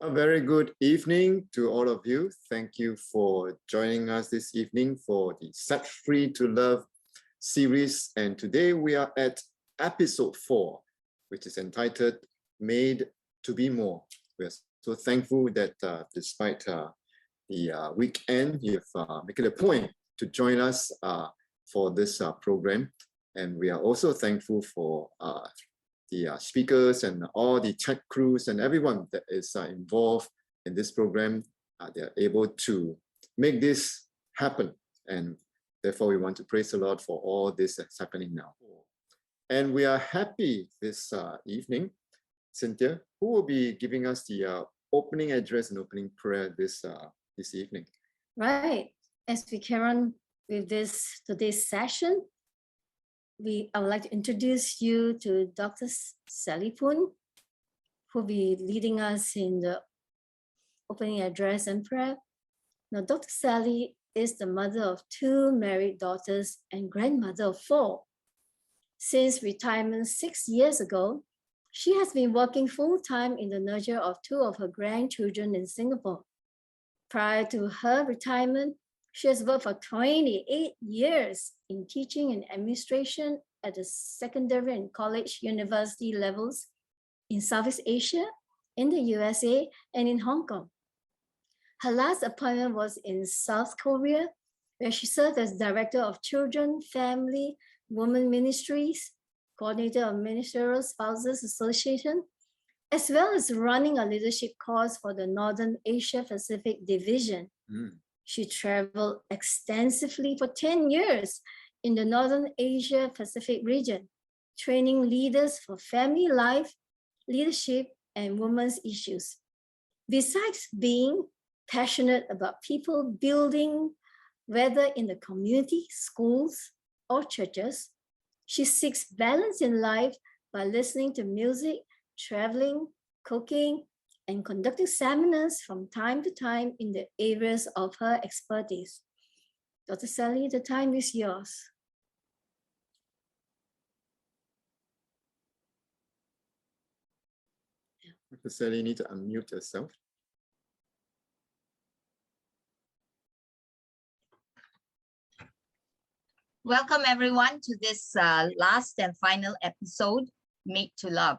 A very good evening to all of you. Thank you for joining us this evening for the Set Free to Love series. And today we are at episode 4, which is entitled Made to Be More. We are so thankful that despite the weekend, you've made it a point to join us for this program. And we are also thankful for the speakers and all the tech crews and everyone that is involved in this program. They're able to make this happen. And therefore, we want to praise the Lord for all this that's happening now. And we are happy this evening, Cynthia, who will be giving us the opening address and opening prayer this evening. Right. As we carry on with today's session, I would like to introduce you to Dr. Sally Poon, who will be leading us in the opening address and prayer. Now, Dr. Sally is the mother of 2 married daughters and grandmother of 4. Since retirement 6 years ago, she has been working full-time in the nurture of 2 of her grandchildren in Singapore. Prior to her retirement, she has worked for 28 years in teaching and administration at the secondary and college university levels in Southeast Asia, in the USA, and in Hong Kong. Her last appointment was in South Korea, where she served as Director of Children, Family, Women Ministries, Coordinator of Ministerial Spouses Association, as well as running a leadership course for the Northern Asia Pacific Division. She traveled extensively for 10 years in the Northern Asia Pacific region, training leaders for family life, leadership, and women's issues. Besides being passionate about people building, whether in the community, schools, or churches, she seeks balance in life by listening to music, traveling, cooking, and conducting seminars from time to time in the areas of her expertise. Dr. Sally, the time is yours. Dr. Sally, you need to unmute yourself. Welcome everyone to this last and final episode, Made to Love,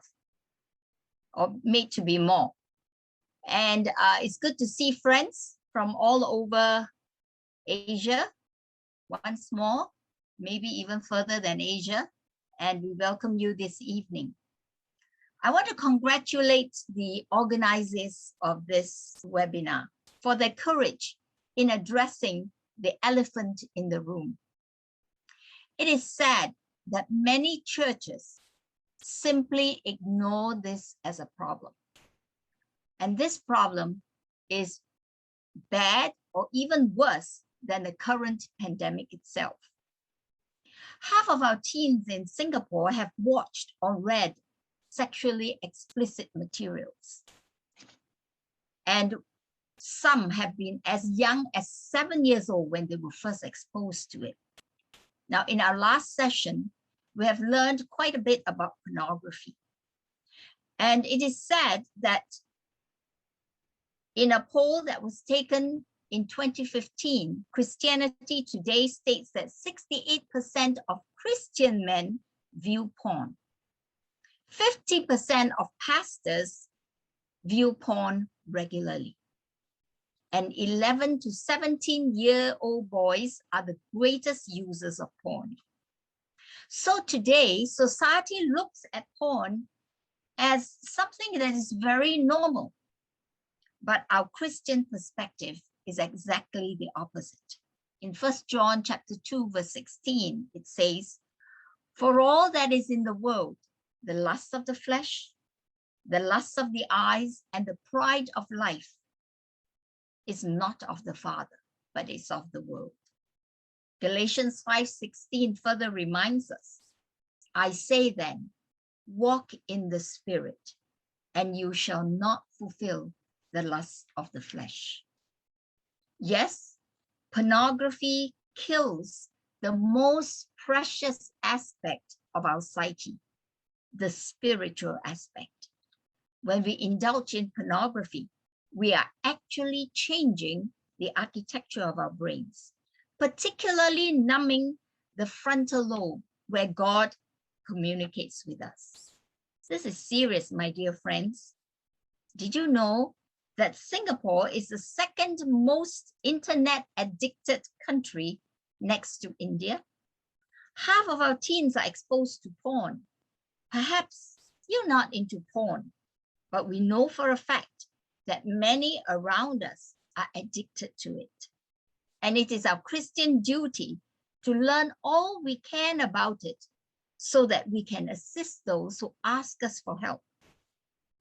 or Made to Be More. And it's good to see friends from all over Asia, once more, maybe even further than Asia, and we welcome you this evening. I want to congratulate the organizers of this webinar for their courage in addressing the elephant in the room. It is sad that many churches simply ignore this as a problem. And this problem is bad or even worse than the current pandemic itself. Half of our teens in Singapore have watched or read sexually explicit materials. And some have been as young as 7 years old when they were first exposed to it. Now, in our last session, we have learned quite a bit about pornography. And it is sad that in a poll that was taken in 2015, Christianity Today states that 68% of Christian men view porn. 50% of pastors view porn regularly. And 11 to 17-year-old boys are the greatest users of porn. So today, society looks at porn as something that is very normal. But our Christian perspective is exactly the opposite. In 1 John chapter 2, verse 16, it says, "For all that is in the world, the lust of the flesh, the lust of the eyes, and the pride of life is not of the Father, but is of the world." Galatians 5:16 further reminds us, "I say then, walk in the Spirit, and you shall not fulfill the lust of the flesh." Yes, pornography kills the most precious aspect of our psyche, the spiritual aspect. When we indulge in pornography, we are actually changing the architecture of our brains, particularly numbing the frontal lobe where God communicates with us. This is serious, my dear friends. Did you know that Singapore is the second most internet addicted country next to India? Half of our teens are exposed to porn. Perhaps you're not into porn, but we know for a fact that many around us are addicted to it. And it is our Christian duty to learn all we can about it so that we can assist those who ask us for help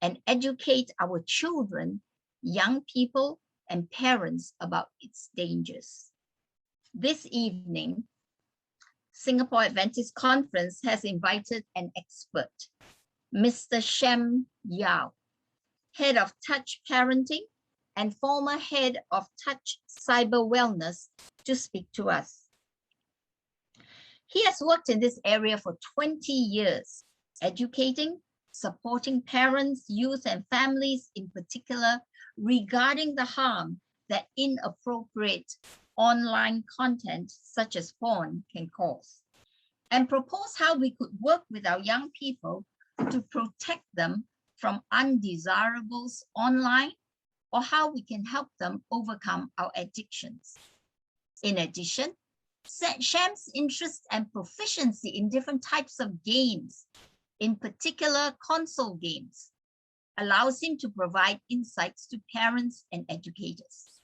and educate our children, young people, and parents about its dangers. This evening, Singapore Adventist Conference has invited an expert, Mr. Shem Yao, head of Touch Parenting and former head of Touch Cyber Wellness, to speak to us. He has worked in this area for 20 years, educating, supporting parents, youth, and families in particular regarding the harm that inappropriate online content such as porn can cause, and propose how we could work with our young people to protect them from undesirables online, or how we can help them overcome our addictions. In addition, Shem's interest and proficiency in different types of games, in particular console games, allows him to provide insights to parents and educators.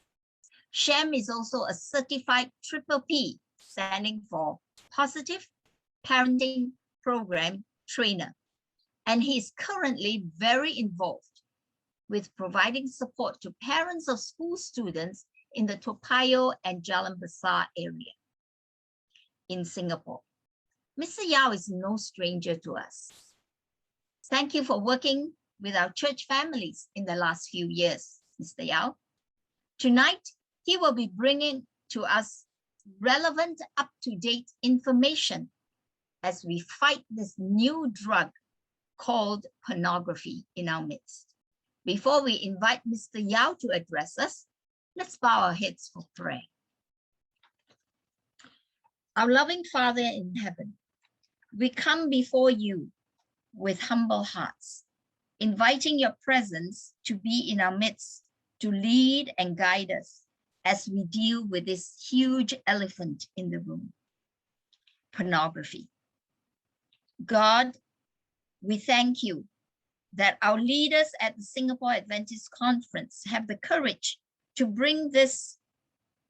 Shem is also a certified PPP, standing for Positive Parenting Program Trainer, and he is currently very involved with providing support to parents of school students in the Toa Payoh and Jalan Besar area in Singapore. Mr. Yao is no stranger to us. Thank you for working with our church families in the last few years, Mr. Yao. Tonight, he will be bringing to us relevant, up-to-date information as we fight this new drug called pornography in our midst. Before we invite Mr. Yao to address us, let's bow our heads for prayer. Our loving Father in heaven, we come before you with humble hearts, inviting your presence to be in our midst, to lead and guide us as we deal with this huge elephant in the room, pornography. God, we thank you that our leaders at the Singapore Adventist Conference have the courage to bring this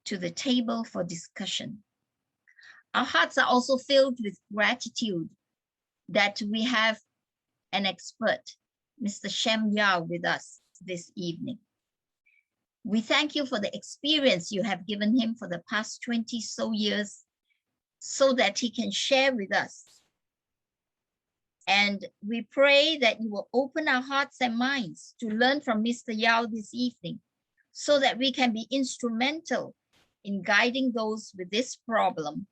to the table for discussion. Our hearts are also filled with gratitude that we have an expert, Mr. Shem Yao, with us this evening. We thank you for the experience you have given him for the past 20 so years so that he can share with us. And we pray that you will open our hearts and minds to learn from Mr. Yao this evening so that we can be instrumental in guiding those with this problem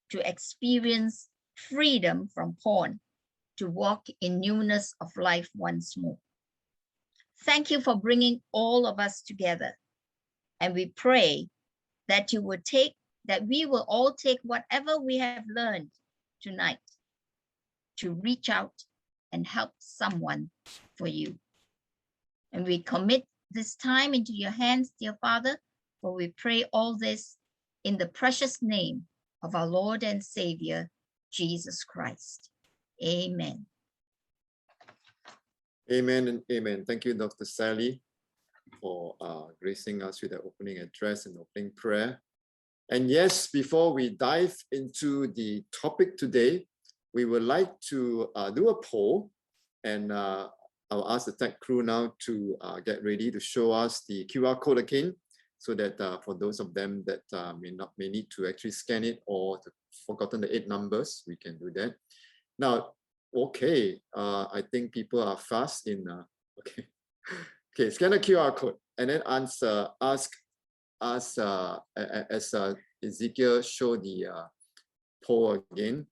to experience freedom from porn, to walk in newness of life once more. Thank you for bringing all of us together. And we pray that we will all take whatever we have learned tonight to reach out and help someone for you. And we commit this time into your hands, dear Father, for we pray all this in the precious name of our Lord and Savior, Jesus Christ. Amen. Amen and amen. Thank you, Dr. Sally, for gracing us with the opening address and opening prayer. And yes, before we dive into the topic today, we would like to do a poll, and I'll ask the tech crew now to get ready to show us the QR code again, so that for those of them that may need to actually scan it or forgotten the 8 numbers, we can do that. Now, okay, I think people are fast in, okay, scan the QR code and then answer, ask as Ezekiel show the poll again.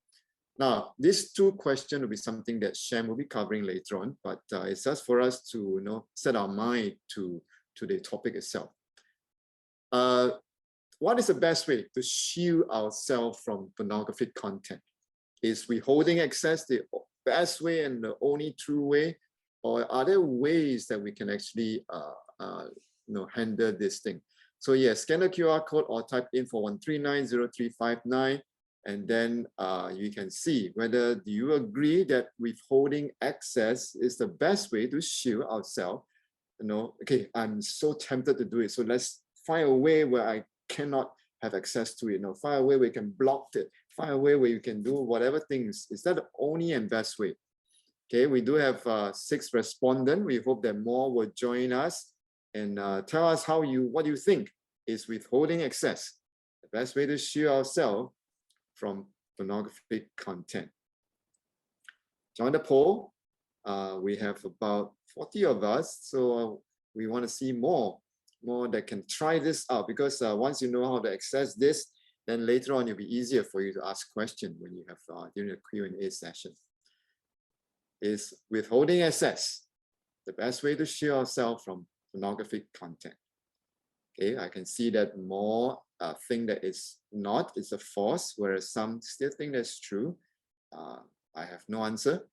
Now, these 2 questions will be something that Shem will be covering later on, but it's just for us to set our mind to to the topic itself. What is the best way to shield ourselves from pornographic content? Is withholding access the best way and the only true way? Or are there ways that we can actually handle this thing? So yes, scan the QR code or type in 41390359, and then you can see whether do you agree that withholding access is the best way to shield ourselves. Okay, I'm so tempted to do it, so let's find a way where I cannot have access to it. Find a way where you can block it, find a way where you can do whatever things. Is that the only and best way? Okay, we do have 6 respondents. We hope that more will join us and tell us what you think is withholding access the best way to shield ourselves from pornographic content. Join the poll. We have about 40 of us, so we want to see more that can try this out, because once you know how to access this, then later on it'll be easier for you to ask questions when you have during the Q&A session. Is withholding access the best way to shield ourselves from pornographic content? Okay, I can see that more think that it's not, it's a false, whereas some still think that's true. I have no answer.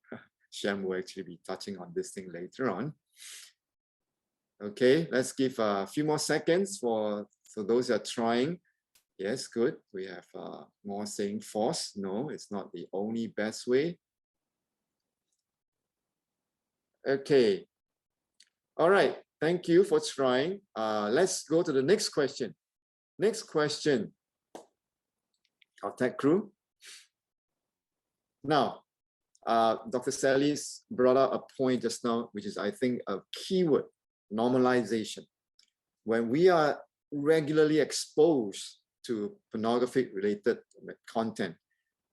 Shem will actually be touching on this thing later on. Okay, let's give a few more seconds for those that are trying. Yes, good. We have more saying false. No, it's not the only best way. Okay. All right. Thank you for trying. Let's go to the next question. Next question. Our tech crew. Now, Dr. Sally's brought up a point just now, which is, I think, a keyword: normalization. When we are regularly exposed to pornographic-related content,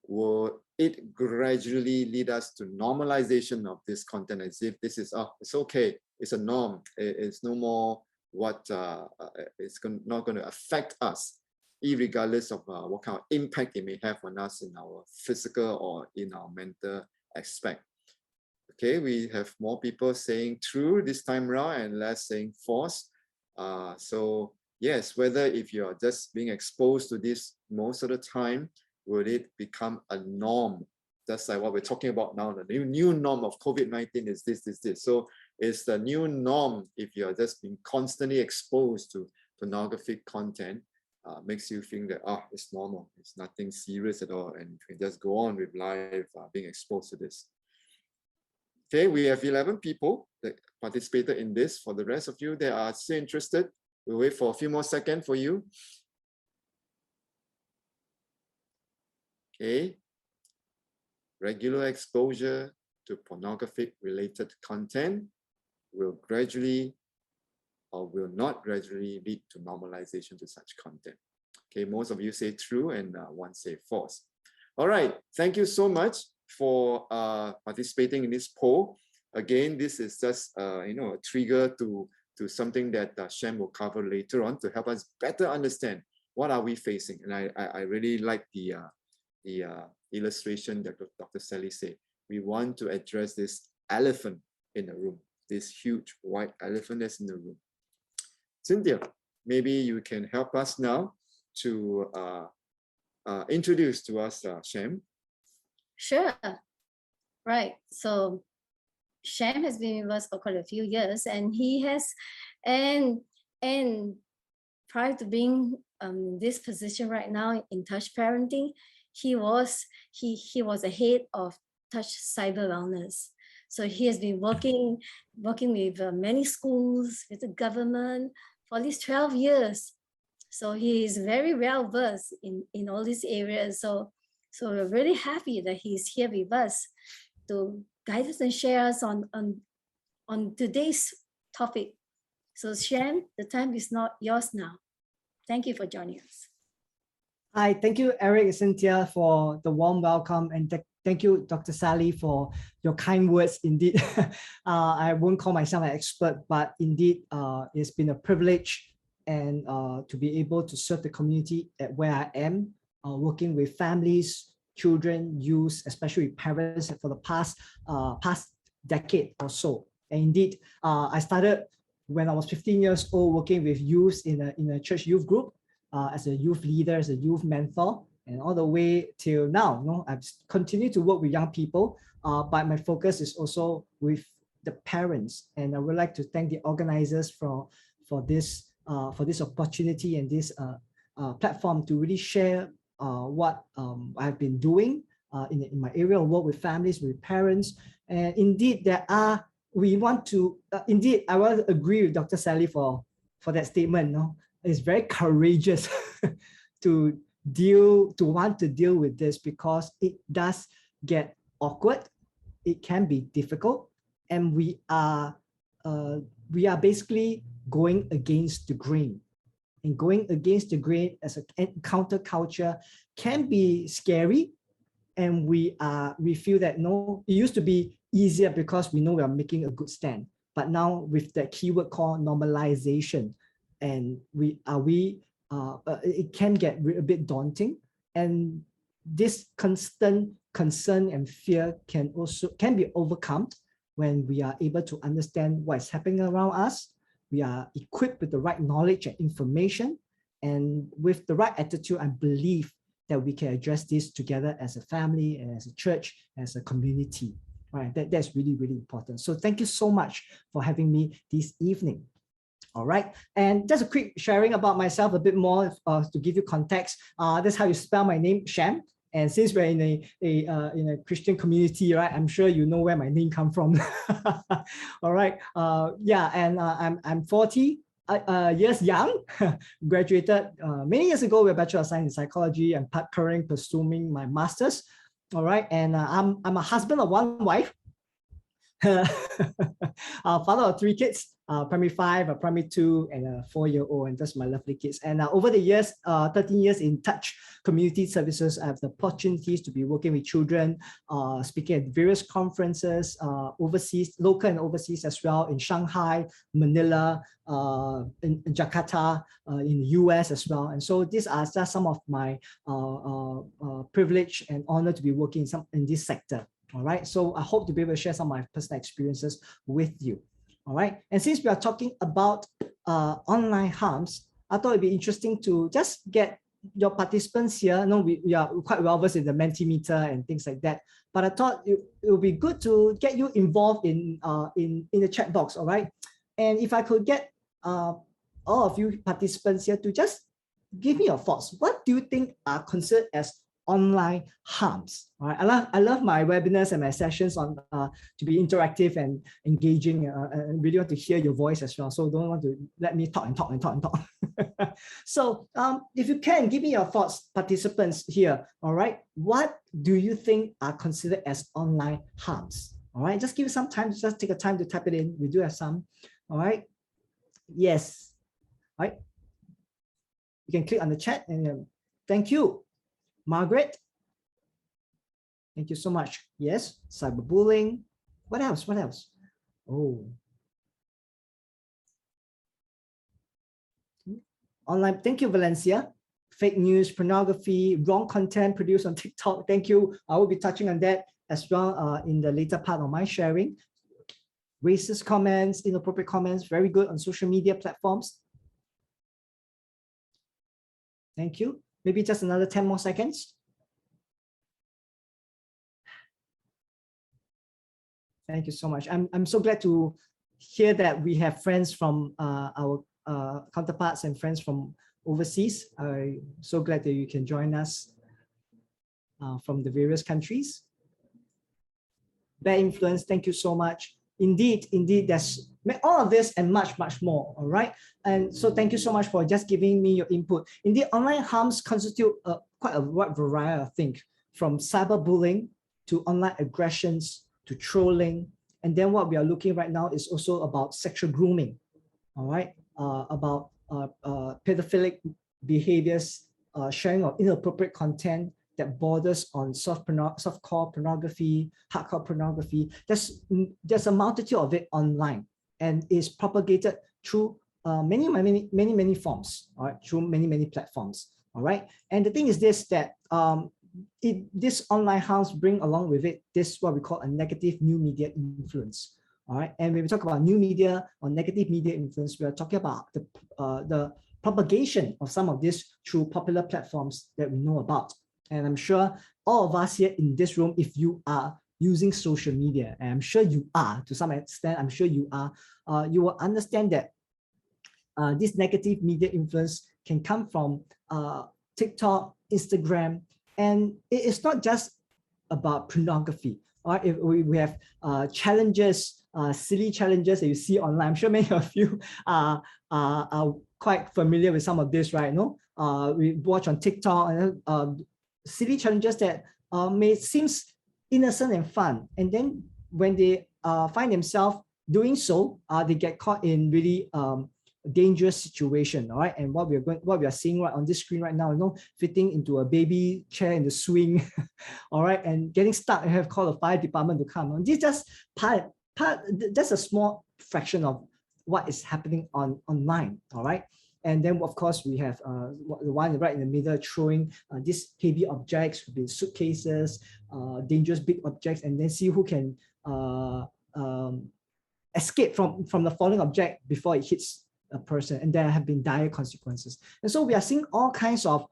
will it gradually lead us to normalization of this content, as if this is, it's okay, it's a norm, it's no more what, it's not going to affect us, irregardless of what kind of impact it may have on us in our physical or in our mental aspect. Okay, we have more people saying true this time around and less saying false. So yes, whether if you're just being exposed to this most of the time, will it become a norm? That's like what we're talking about now. The new norm of COVID-19 is this. So it's the new norm if you're just being constantly exposed to pornographic content, makes you think that, it's normal. It's nothing serious at all. And you can just go on with life being exposed to this. Okay, we have 11 people that participated in this. For the rest of you that are still interested, we'll wait for a few more seconds for you. Okay, regular exposure to pornographic-related content will gradually or will not gradually lead to normalization to such content. Okay, most of you say true and one say false. All right, thank you so much for participating in this poll. Again, this is just a trigger to something that Shem will cover later on to help us better understand what are we facing. And I really like the illustration that Dr. Sally said. We want to address this elephant in the room, this huge white elephant that's in the room. Cynthia, maybe you can help us now to introduce to us Shem. Sure. Right. So Shem has been with us for quite a few years, and he has, and prior to being this position right now in Touch Parenting, he was a head of Touch Cyber Wellness. So he has been working with many schools, with the government for at least 12 years. So he is very well versed in all these areas. So we're really happy that he's here with us to guide us and share us on today's topic. So Shem, the time is not yours now. Thank you for joining us. Hi, thank you, Eric and Cynthia, for the warm welcome, and thank you, Dr. Sally, for your kind words. Indeed, I won't call myself an expert, but indeed, it's been a privilege and to be able to serve the community at where I am, working with families, children, youth, especially parents for the past decade or so. And indeed, I started when I was 15 years old, working with youth in a church youth group, as a youth leader, as a youth mentor, and all the way till now. I've continued to work with young people, but my focus is also with the parents. And I would like to thank the organizers for this opportunity and this platform to really share what I've been doing in my area of work with families, with parents. And indeed, we want to, indeed, I will agree with Dr. Sally for that statement. It's very courageous to want to deal with this, because it does get awkward. It can be difficult, and we are basically going against the grain. And going against the grain as a counterculture can be scary, and we feel that it used to be easier because we know we are making a good stand. But now with that keyword called normalization, and it can get a bit daunting, and this constant concern and fear can be overcome when we are able to understand what is happening around us. We are equipped with the right knowledge and information, and with the right attitude, I believe that we can address this together as a family, and as a church, as a community. Right? That's really, really important. So thank you so much for having me this evening. All right, and just a quick sharing about myself, a bit more to give you context. That's how you spell my name, Sham. And since we're in a Christian community, right, I'm sure you know where my name comes from. All right, yeah, and I'm 40 years young, graduated many years ago with a Bachelor of Science in Psychology, and currently pursuing my master's. All right, and I'm a husband of one wife, father of 3 kids. Primary 5, a primary 2, and a 4-year-old, and that's my lovely kids. And over the years, 13 years in Touch Community Services, I have the opportunities to be working with children, speaking at various conferences, overseas, local and overseas as well, in Shanghai, Manila, in Jakarta, in the US as well. And so these are just some of my privilege and honor to be working in this sector. All right, so I hope to be able to share some of my personal experiences with you. All right, and since we are talking about online harms, I thought it'd be interesting to just get your participants here. No, we are quite well versed in the Mentimeter and things like that, but I thought it would be good to get you involved in the chat box. All right, and if I could get all of you participants here to just give me your thoughts. What do you think are considered as online harms? All right, I love my webinars and my sessions on to be interactive and engaging, and really want to hear your voice as well. So don't want to let me talk and talk and talk and talk. So if you can give me your thoughts, participants here. All right, what do you think are considered as online harms? All right, just give it some time. Just take a time to type it in. We do have some. All right. Yes. All right. You can click on the chat, and thank you. Margaret, thank you so much. Yes, cyberbullying. What else? What else? Oh. Online, thank you, Valencia. Fake news, pornography, wrong content produced on TikTok. Thank you. I will be touching on that as well in the later part of my sharing. Racist comments, inappropriate comments, very good on social media platforms. Thank you. Maybe just another 10 more seconds. Thank you so much. I'm so glad to hear that we have friends from our counterparts and friends from overseas. I'm so glad that you can join us from the various countries. Bad influence, thank you so much. Indeed, there's all of this and much, much more, all right? And so thank you so much for just giving me your input. Indeed, online harms constitute quite a wide variety of things, from cyberbullying to online aggressions to trolling. And then what we are looking right now is also about sexual grooming, all right? About pedophilic behaviors, sharing of inappropriate content that borders on softcore pornography, hardcore pornography. There's a multitude of it online, and is propagated through many forms, all right, through many platforms, all right. And the thing is this, that this online harms bring along with it this what we call a negative new media influence, All right, and when we talk about new media or negative media influence, we are talking about the propagation of some of these through popular platforms that we know about. And I'm sure all of us here in this room, if you are using social media, and I'm sure you are to some extent, I'm sure you are, you will understand that this negative media influence can come from TikTok, Instagram, and it's not just about pornography. Or if we have challenges, silly challenges that you see online. I'm sure many of you are quite familiar with some of this, right? No, we watch on TikTok and silly challenges that may seem innocent and fun, and then when they find themselves doing so, they get caught in really dangerous situation. All right, and what we are seeing right on this screen right now, you know, fitting into a baby chair in the swing, all right, and getting stuck and have called the fire department to come. And this just that's a small fraction of what is happening online. All right. And then, of course, we have the one right in the middle throwing these heavy objects, could be suitcases, dangerous big objects, and then see who can escape from the falling object before it hits a person. And there have been dire consequences. And so we are seeing all kinds of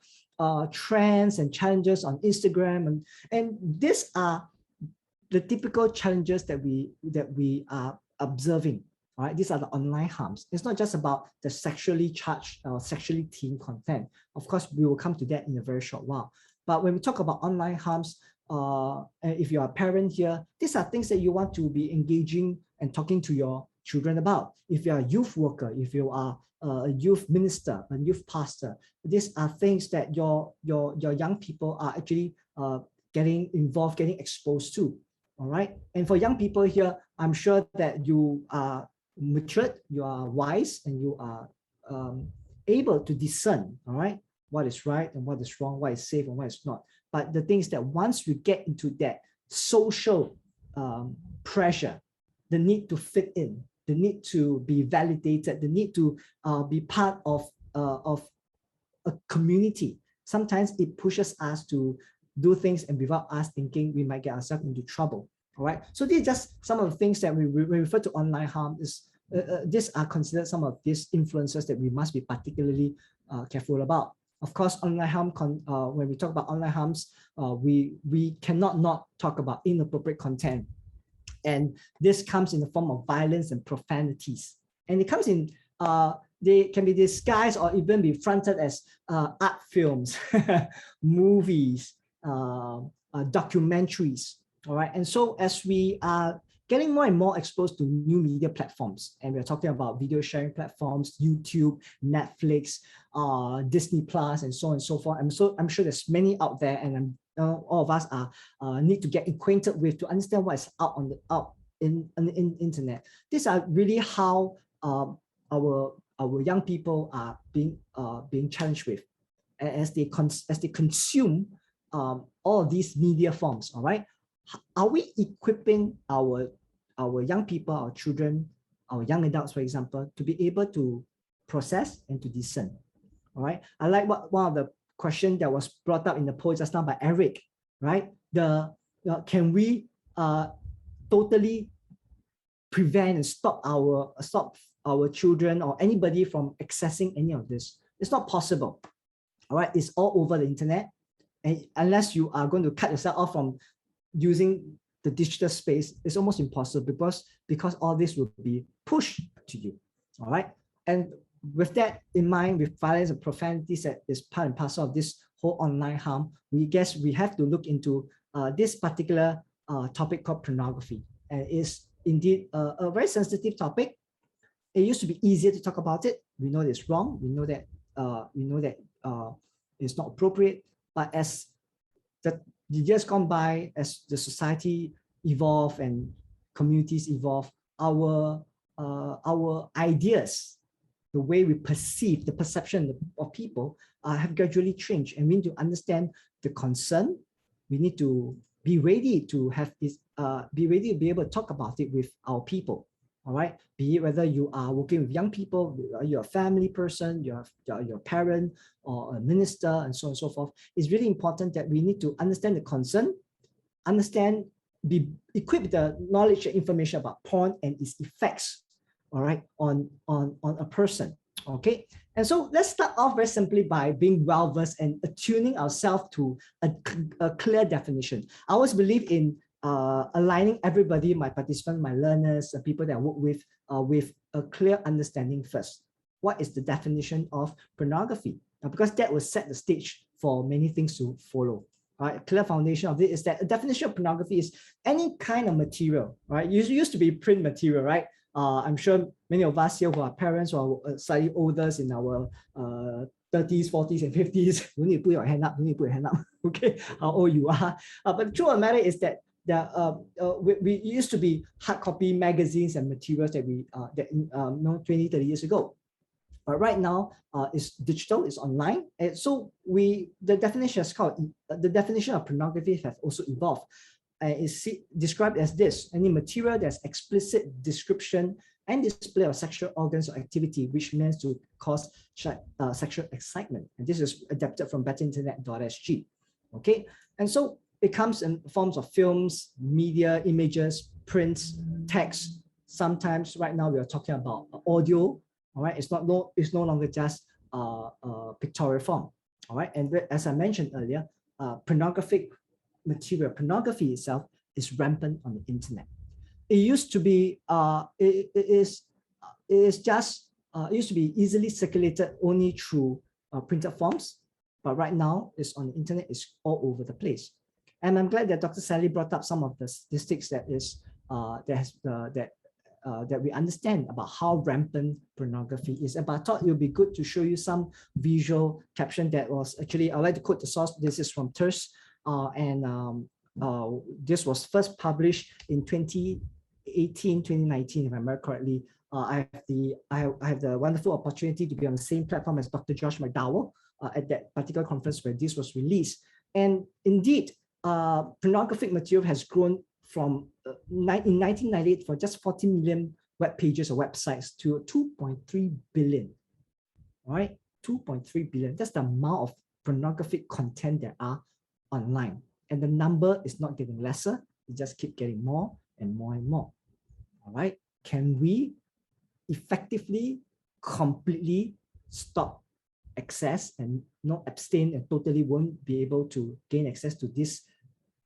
trends and challenges on Instagram, and these are the typical challenges that we are observing. All right, these are the online harms. It's not just about the sexually charged or sexually themed content. Of course, we will come to that in a very short while. But when we talk about online harms, if you're a parent here, these are things that you want to be engaging and talking to your children about. If you're a youth worker, if you are a youth minister, a youth pastor, these are things that your young people are actually getting involved, getting exposed to. All right, and for young people here, I'm sure that you are matured, you are wise, and you are able to discern, all right, what is right and what is wrong, what is safe and what is not. But the thing is that once we get into that social pressure, the need to fit in, the need to be validated, the need to be part of a community, sometimes it pushes us to do things, and without us thinking, we might get ourselves into trouble. All right. So these are just some of the things that we refer to online harm. These are considered some of these influences that we must be particularly careful about. Of course, online harm. When we talk about online harms, we cannot not talk about inappropriate content, and this comes in the form of violence and profanities. And it comes in. They can be disguised or even be fronted as art films, movies, documentaries. All right. And so as we are getting more and more exposed to new media platforms, and we're talking about video sharing platforms, YouTube, Netflix, Disney Plus, and so on and so forth. I'm sure there's many out there, and all of us need to get acquainted with to understand what is out in the internet. These are really how our young people are being challenged with as they consume all of these media forms. All right. Are we equipping our young people, our children, our young adults, for example, to be able to process and to discern? All right. I like one of the questions that was brought up in the poll just now by Eric. Right. Can we totally prevent and stop our children or anybody from accessing any of this? It's not possible. All right. It's all over the internet, and unless you are going to cut yourself off from using the digital space, it's almost impossible because all this will be pushed to you. All right. And with that in mind, with violence and profanities that is part and parcel of this whole online harm, we guess we have to look into this particular topic called pornography. And it is indeed a very sensitive topic. It used to be easier to talk about it. We know it's wrong. We know that it's not appropriate. But as the years gone by, as the society evolve and communities evolve, our ideas, the way we perceive, the perception of people have gradually changed, and we need to understand the concern. We need to be ready to have this, be ready to be able to talk about it with our people. All right, be it whether you are working with young people, you're a family person, you're a parent or a minister, and so on and so forth. It's really important that we need to understand the concern, understand be equipped with the knowledge and information about porn and its effects, all right, on a person. Okay, and so let's start off very simply by being well versed and attuning ourselves to a clear definition. I always believe in aligning everybody, my participants, my learners, the people that I work with a clear understanding first. What is the definition of pornography? Because that will set the stage for many things to follow. Right? A clear foundation of it is that a definition of pornography is any kind of material, right? It used to be print material, right? I'm sure many of us here who are parents or slightly older in our 30s, 40s, and 50s, you need to put your hand up, okay, how old you are. But the truth of the matter is that we used to be hard copy magazines and materials that 20, 30 years ago. But right now, it's digital, it's online. And so the definition of pornography has also evolved. Is described as this: any material that's explicit description and display of sexual organs or activity which means to cause sexual excitement. And this is adapted from betterinternet.sg. Okay, and so it comes in forms of films, media, images, prints, text. Sometimes right now we are talking about audio. All right, it's no longer just pictorial form. All right, and as I mentioned earlier, pornography itself is rampant on the internet. It used to be it used to be easily circulated only through printed forms, but right now it's on the internet, it's all over the place. And I'm glad that Dr. Sally brought up some of the statistics that we understand about how rampant pornography is. But I thought it would be good to show you some visual caption that was actually, I'd like to quote the source. This is from TERS. This was first published in 2018, 2019, if I remember correctly. I have the wonderful opportunity to be on the same platform as Dr. Josh McDowell at that particular conference where this was released. And indeed, pornographic material has grown from in 1998 for just 40 million web pages or websites to 2.3 billion. All right, 2.3 billion. That's the amount of pornographic content there are online, and the number is not getting lesser, it just keeps getting more and more and more. All right, can we effectively completely stop access and not abstain and totally won't be able to gain access to this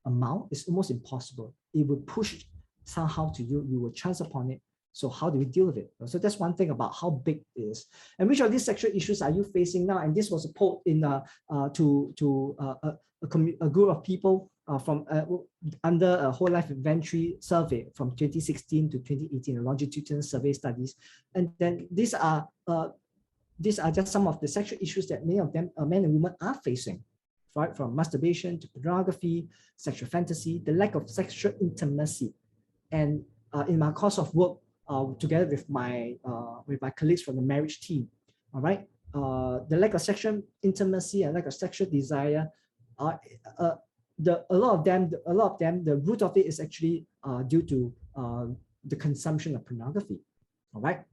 amount? It's almost impossible. It will push somehow to you, you will chance upon it. So how do we deal with it? So that's one thing about how big it is. And which of these sexual issues are you facing now? And this was a poll in a group of people from under a whole life inventory survey from 2016 to 2018, a longitudinal survey studies. And then these are just some of the sexual issues that many of them, men and women, are facing, right? From masturbation to pornography, sexual fantasy, the lack of sexual intimacy. And in my course of work, together with my colleagues from the marriage team, all right, the lack of sexual intimacy and lack of sexual desire, a lot of them, the root of it is actually due to the consumption of pornography. All right.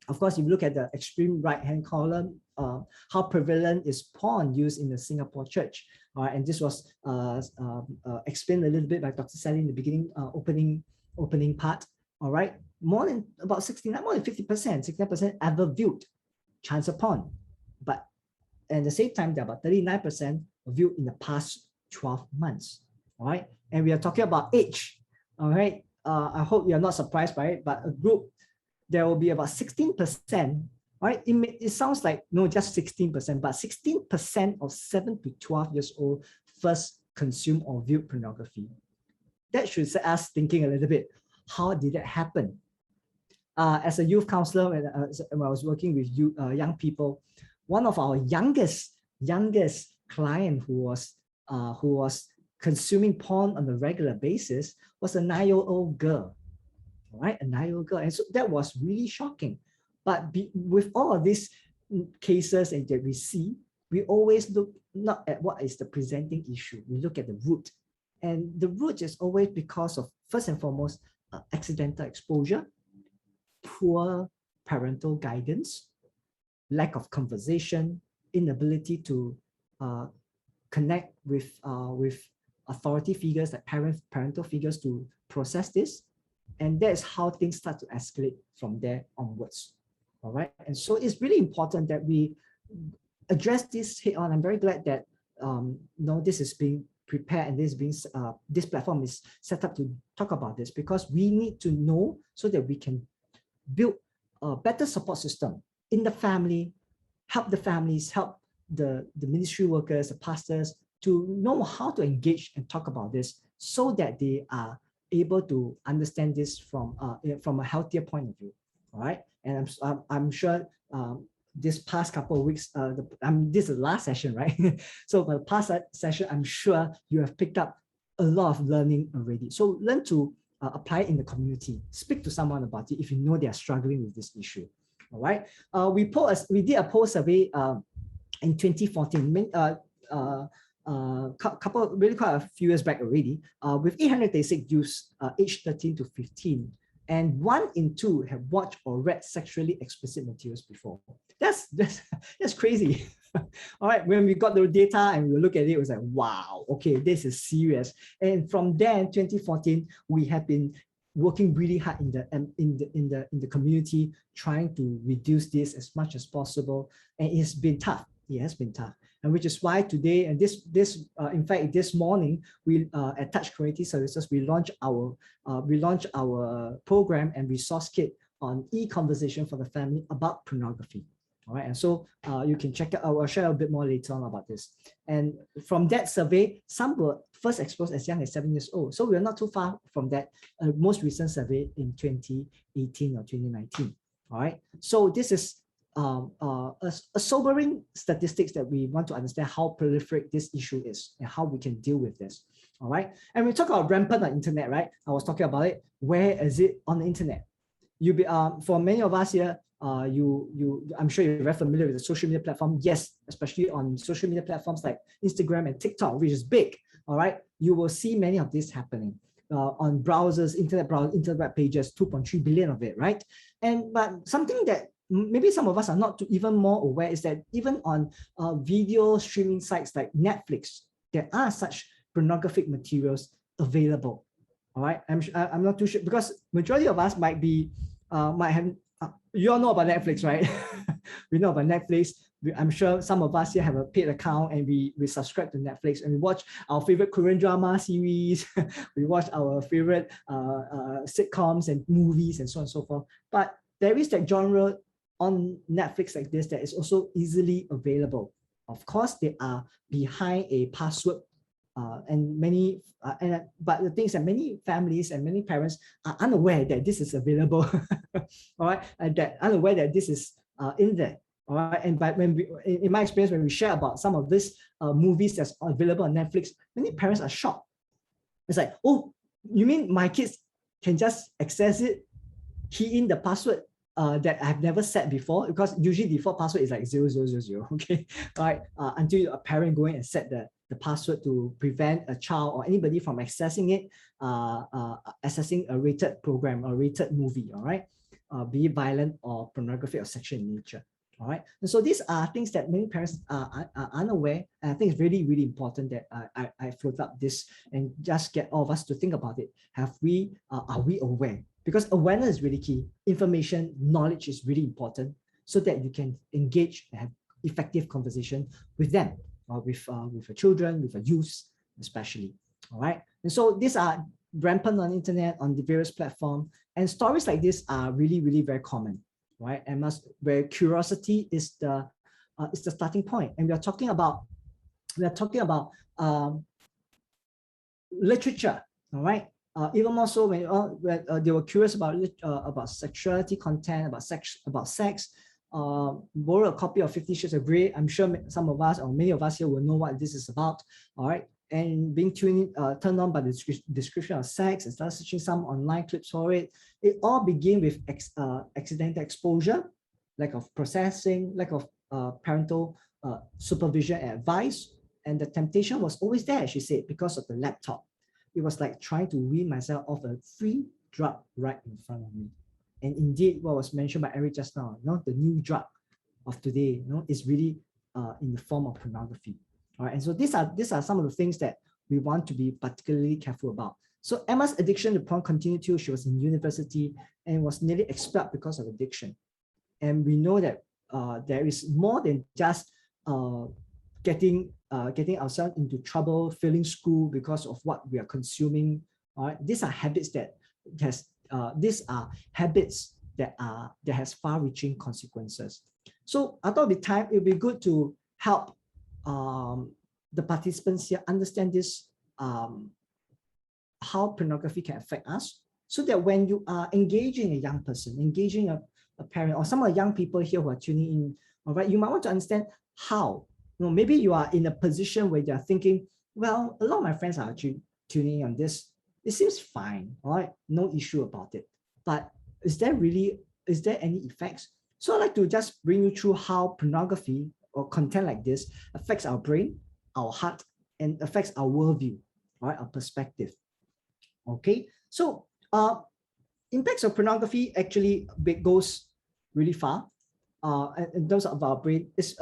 Of course, if you look at the extreme right-hand column, how prevalent is porn used in the Singapore church? And this was explained a little bit by Dr. Sally in the beginning, opening part. All right, more than 69% ever viewed child porn, but at the same time, there are about 39% viewed in the past 12 months. All right, and we are talking about age. All right, I hope you're not surprised by it, but a group, there will be about 16%. Right, it sounds like no, just 16%, but 16% of 7 to 12 years old first consume or view pornography. That should set us thinking a little bit. How did that happen? As a youth counselor, when I was working with young people, one of our youngest client who was consuming porn on a regular basis was a 9-year-old girl, right? A 9-year-old girl, and so that was really shocking. But with all of these cases that we see, we always look not at what is the presenting issue. We look at the root, and the root is always because of, first and foremost, accidental exposure, poor parental guidance, lack of conversation, inability to connect with authority figures like parental figures to process this. And that's how things start to escalate from there onwards. All right. And so it's really important that we address this head on. I'm very glad that this is being prepared and this platform is set up to talk about this, because we need to know so that we can build a better support system in the family, help the families, help the ministry workers, the pastors to know how to engage and talk about this so that they are able to understand this from a healthier point of view. All right. And I'm sure this past couple of weeks, this is the last session, right? So for the past session, I'm sure you have picked up a lot of learning already. So learn to apply it in the community. Speak to someone about it if you know they are struggling with this issue. All right. We did a poll survey in 2014. Quite a few years back already, with 836 youths aged 13 to 15, and 1 in 2 have watched or read sexually explicit materials before. That's crazy. All right, when we got the data and we look at it, it was like, wow, okay, this is serious. And from then, 2014, we have been working really hard in the community, trying to reduce this as much as possible. And it's been tough. It has been tough. And which is why today, and in fact, this morning, we at Touch Community Services, we launched our program and resource kit on e-conversation for the family about pornography. All right, and so you can check it out. I'll share a bit more later on about this. And from that survey, some were first exposed as young as 7 years old. So we're not too far from that most recent survey in 2018 or 2019. All right, so this is a sobering statistics that we want to understand how proliferate this issue is and how we can deal with this. All right, and we talk about rampant on the internet, right? I was talking about it. Where is it on the internet? For many of us here, I'm sure you're very familiar with the social media platform. Yes, especially on social media platforms like Instagram and TikTok, which is big. All right, you will see many of this happening on browsers, internet pages, 2.3 billion of it, right? But something that maybe some of us are not even more aware is that even on video streaming sites like Netflix, there are such pornographic materials available. All right, I'm not too sure, because majority of us might have. You all know about Netflix, right? We know about Netflix. I'm sure some of us here have a paid account and we subscribe to Netflix and we watch our favorite Korean drama series. We watch our favorite sitcoms and movies and so on and so forth. But there is that genre on Netflix like this that is also easily available. Of course, they are behind a password, but the thing is that many families and many parents are unaware that this is available. All right, and that unaware that this is in there. All right, and in my experience, when we share about some of these movies that's available on Netflix, many parents are shocked. It's like, oh, you mean my kids can just access it, key in the password that I've never set before? Because usually default password is like 0000, okay? All right, until a parent go in and set the password to prevent a child or anybody from accessing it, accessing a rated program or rated movie, all right? Be it violent or pornography or sexual in nature. All right, and so these are things that many parents are unaware, and I think it's really, really important that I float up this and just get all of us to think about it. Are we aware? Because awareness is really key. Information, knowledge is really important so that you can engage and have effective conversation with them, or with your children, with your youth, especially. All right, and so these are rampant on the internet, on the various platforms, and stories like this are really, really very common. Right, and where curiosity is the starting point, and we are talking about literature. All right, even more so when they were curious about sexuality content, about sex. Borrow a copy of 50 Shades of Grey. I'm sure some of us or many of us here will know what this is about. All right. And being turned on by the description of sex and start searching some online clips for it. It all began with accidental exposure, lack of processing, lack of parental supervision and advice. And the temptation was always there, she said, because of the laptop. It was like trying to wean myself off a free drug right in front of me. And indeed, what was mentioned by Eric just now, the new drug of today, is really in the form of pornography. All right, and so these are some of the things that we want to be particularly careful about. So Emma's addiction to porn continued till she was in university and was nearly expelled because of addiction. And we know that there is more than just getting ourselves into trouble, failing school because of what we are consuming. All right, these are habits that has far-reaching consequences. So I thought with time it would be good to help the participants here understand this, how pornography can affect us, so that when you are engaging a young person, engaging a parent, or some of the young people here who are tuning in, all right, you might want to understand how. Maybe you are in a position where you're thinking, well, a lot of my friends are actually tuning in on this. It seems fine, all right, no issue about it. But is there any effects? So I'd like to just bring you through how pornography or content like this affects our brain, our heart, and affects our worldview, all right, our perspective. Okay, so impacts of pornography actually goes really far. In terms of our brain, it's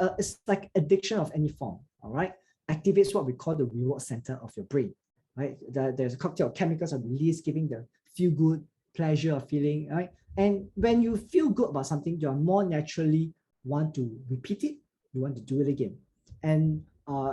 like addiction of any form, all right? Activates what we call the reward center of your brain, right? There's a cocktail of chemicals are released, giving the feel-good pleasure of feeling, right? And when you feel good about something, you're more naturally want to repeat it, you want to do it again. And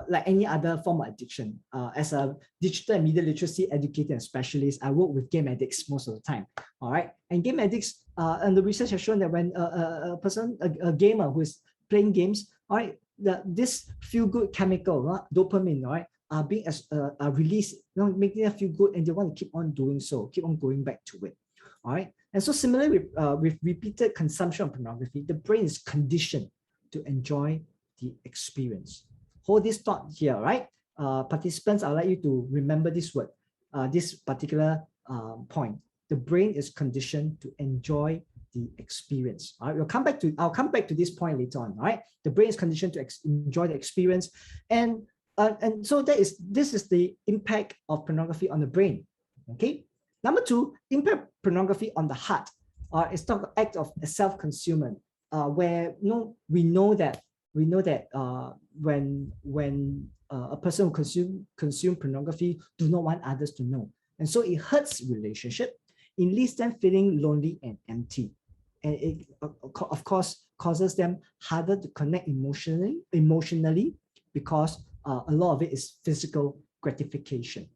like any other form of addiction, as a digital and media literacy educator and specialist, I work with game addicts most of the time. All right, and game addicts, and the research has shown that when a gamer who is playing games, all right, this feel-good chemical, dopamine, all right, are being released, making them feel good, and they want to keep on doing so, keep on going back to it. All right, and so similarly with repeated consumption of pornography, the brain is conditioned to enjoy the experience. Hold this thought here, right? Participants, I'd like you to remember this word, this particular point. The brain is conditioned to enjoy the experience. All right, I'll come back to this point later on. All right, the brain is conditioned to enjoy the experience, and so this is the impact of pornography on the brain. Okay, number two, impact pornography on the heart. It's the act of self-consumption, where we know that when a person who consume pornography do not want others to know, and so it hurts relationship. It leaves them feeling lonely and empty, and it of course causes them harder to connect emotionally because a lot of it is physical gratification.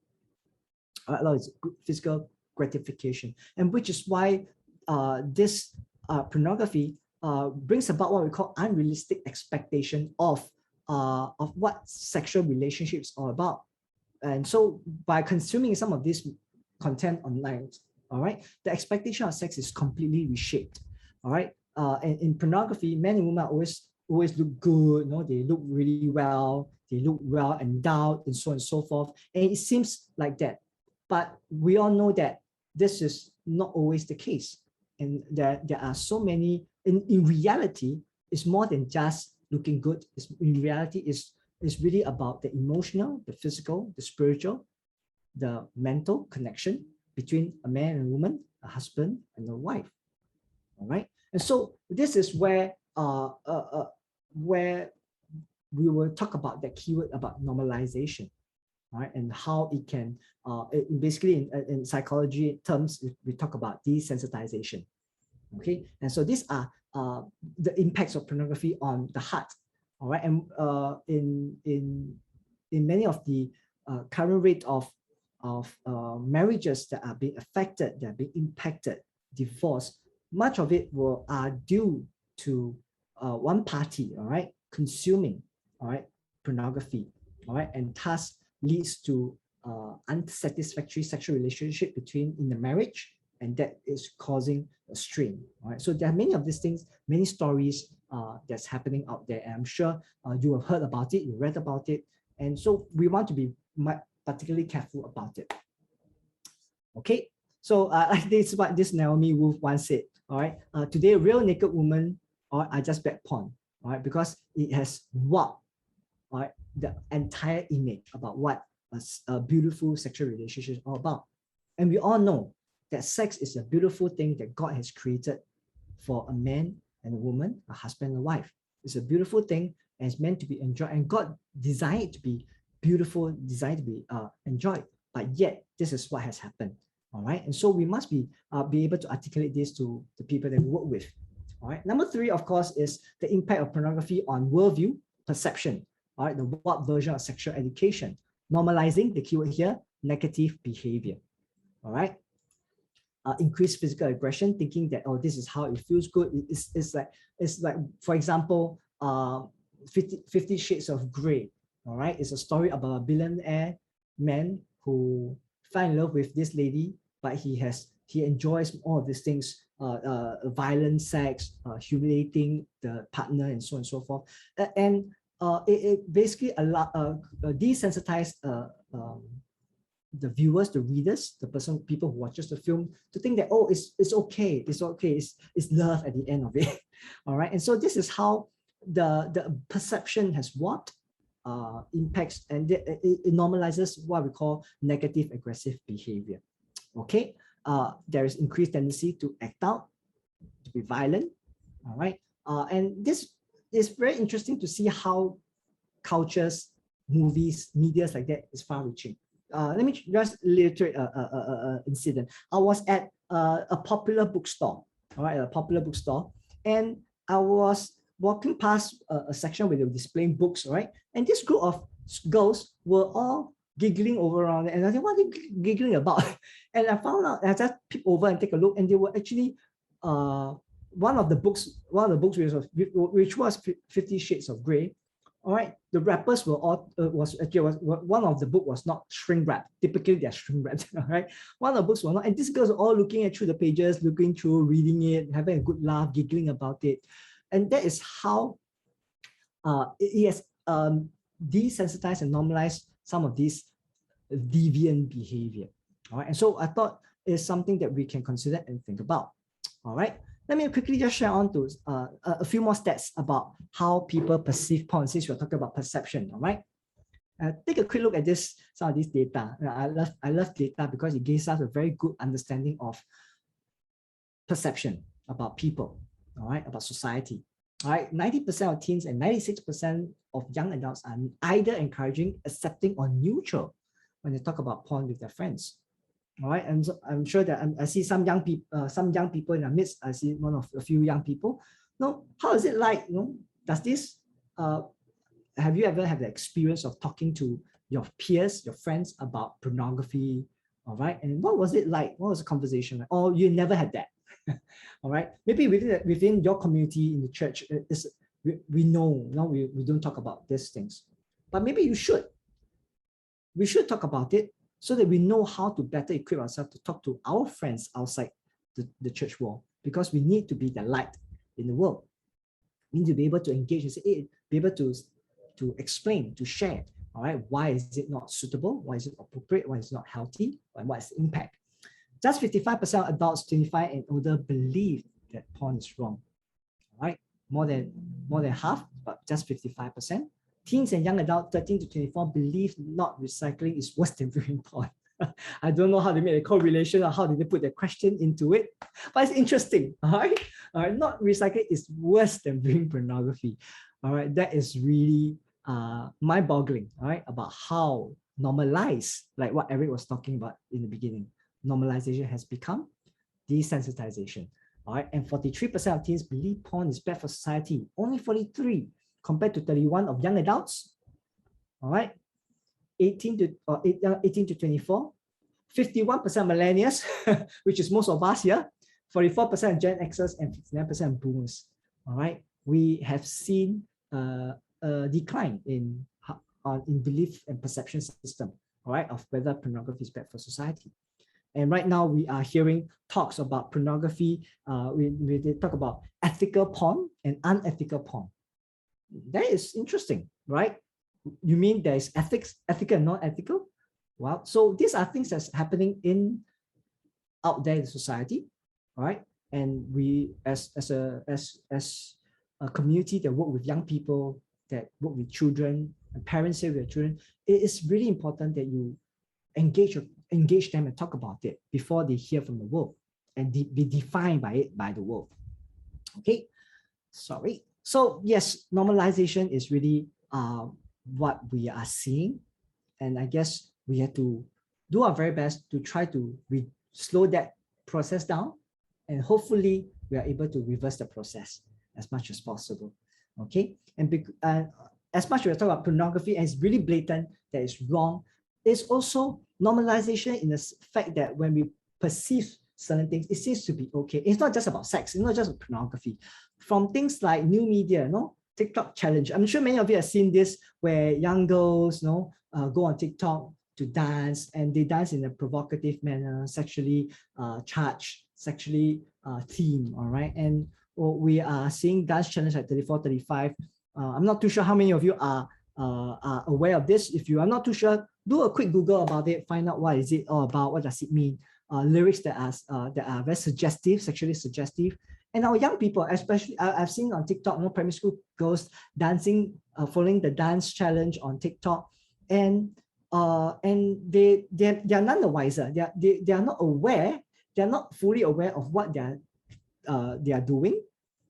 A lot is physical gratification, and which is why this pornography brings about what we call unrealistic expectation of what sexual relationships are about. And so by consuming some of this content online, all right, the expectation of sex is completely reshaped. All right, and in pornography, men and women always look good, they look really well, they look well endowed, and so on and so forth, and it seems like that. But we all know that this is not always the case, and there are so many. In reality, it's more than just looking good. In reality, it's really about the emotional, the physical, the spiritual, the mental connection between a man and a woman, a husband and a wife. All right, and so this is where we will talk about that keyword about normalization, right, and how it can basically in psychology terms we talk about desensitization. Okay, and so these are the impacts of pornography on the heart. All right, and in many of the current rate of marriages that are being affected, that are being impacted, divorce, much of it are due to one party, all right, consuming, all right, pornography, all right, and thus leads to unsatisfactory sexual relationship in the marriage, and that is causing a strain. All right, so there are many of these things, many stories that's happening out there, and I'm sure you have heard about it, you read about it, and so we want to be particularly careful about it. Okay, so this is what this Naomi Wolf once said. All right, today real naked women are just bad porn. All right, because it has warped, all right, the entire image about what a beautiful sexual relationship is all about. And we all know that sex is a beautiful thing that God has created for a man and a woman, a husband and a wife. It's a beautiful thing and it's meant to be enjoyed, and God designed it to be beautiful, designed to be enjoyed. But yet, this is what has happened. All right. And so we must be able to articulate this to the people that we work with. All right. Number 3, of course, is the impact of pornography on worldview, perception. All right. The what version of sexual education, normalizing, the keyword here, negative behavior. All right. Increased physical aggression, thinking that, oh, this is how it feels good. It's like, for example, 50 Shades of Grey. All right. It's a story about a billionaire man who fell in love with this lady, but he enjoys all of these things, violent sex, humiliating the partner, and so on and so forth. And it basically desensitized the viewers, the readers, people who watches the film, to think that, oh, it's okay, it's love at the end of it. All right. And so this is how the perception has warped, impacts, and it normalizes what we call negative aggressive behavior. Okay. There is increased tendency to act out, to be violent. All right. And this is very interesting to see how cultures, movies, medias like that is far-reaching. Let me just illustrate an incident. I was at a popular bookstore, all right, a popular bookstore, and I was walking past a section where they were displaying books, right? And this group of girls were all giggling over around it, and I said, what are they giggling about? And I found out, I just peeped over and take a look, and they were actually one of the books which was 50 Shades of Grey. All right, the wrappers were all one of the book was not shrink wrapped. Typically, they're shrink wrapped. All right, one of the books were not, and these girls are all looking through the pages, looking through, reading it, having a good laugh, giggling about it, and that is how it has desensitized and normalized some of these deviant behavior. All right, and so I thought it's something that we can consider and think about. All right. Let me quickly just share on to a few more stats about how people perceive porn, since we're talking about perception. All right, take a quick look at some of these data. I love data because it gives us a very good understanding of perception about people. All right, about society. All right, 90% of teens and 96% of young adults are either encouraging, accepting, or neutral when they talk about porn with their friends. All right, and so I'm sure that I see some young people in our midst. I see a few young people. No, how is it like? Does this? Have you ever had the experience of talking to your peers, your friends about pornography? All right, and what was it like? What was the conversation like? Oh, you never had that. All right, maybe within your community in the church, we know we don't talk about these things, but maybe you should. We should talk about it, so that we know how to better equip ourselves to talk to our friends outside the church wall, because we need to be the light in the world. We need to be able to engage and say, hey, be able to explain, to share, all right, why is it not suitable, why is it appropriate, why is it not healthy, and what is the impact. Just 55% of adults 25 and older believe that porn is wrong, all right, more than half, but just 55%. Teens and young adults 13 to 24 believe not recycling is worse than viewing porn. I don't know how they made a correlation or how did they put their question into it, but it's interesting. All right, not recycling is worse than viewing pornography. All right, that is really mind-boggling. All right, about how normalized, like what Eric was talking about in the beginning, normalization has become desensitization. All right, and 43% of teens believe porn is bad for society. Only 43. Compared to 31 of young adults, all right, 18 to 24, 51% millennials, which is most of us here, 44% Gen Xers, and 59% boomers. All right, we have seen a decline in belief and perception system, all right, of whether pornography is bad for society. And right now we are hearing talks about pornography. We talk about ethical porn and unethical porn. That is interesting, right? You mean there is ethical and non-ethical? Well, so these are things that's happening out there in society, right? And we, as a community that work with young people, that work with children, and parents say with their children, it is really important that you engage them and talk about it before they hear from the world and be defined by the world. Okay, so yes, normalization is really what we are seeing. And I guess we have to do our very best to try to slow that process down, and hopefully we are able to reverse the process as much as possible. Okay, and as much as we talk about pornography and it's really blatant that it's wrong, there's also normalization in the fact that when we perceive certain things, it seems to be okay. It's not just about sex, it's not just pornography. From things like new media, TikTok challenge. I'm sure many of you have seen this, where young girls, go on TikTok to dance, and they dance in a provocative manner, sexually charged, sexually themed, all right? And we are seeing dance challenge at 34, 35. I'm not too sure how many of you are aware of this. If you are not too sure, do a quick Google about it, find out what is it all about, what does it mean. Lyrics that are very suggestive, sexually suggestive. And our young people, especially, I've seen on TikTok, primary school girls dancing, following the dance challenge on TikTok, and they are none the wiser. They are not aware. They are not fully aware of what they are doing.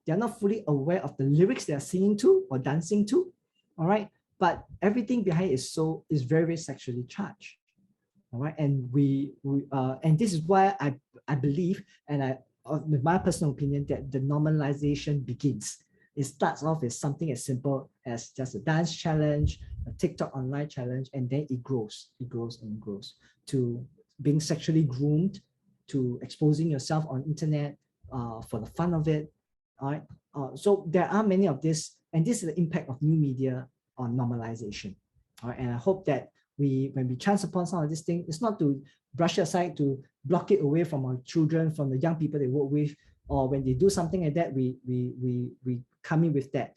They are not fully aware of the lyrics they are singing to or dancing to. All right, but everything behind is very, very sexually charged. All right, and and this is why I believe, and with my personal opinion, that the normalization begins. It starts off as something as simple as just a dance challenge, a TikTok online challenge, and then it grows and grows to being sexually groomed, to exposing yourself on internet for the fun of it. All right. So there are many of this, and this is the impact of new media on normalization. All right, and I hope that when we chance upon some of this thing, it's not to brush it aside, to block it away from our children, from the young people they work with, or when they do something like that, we come in with that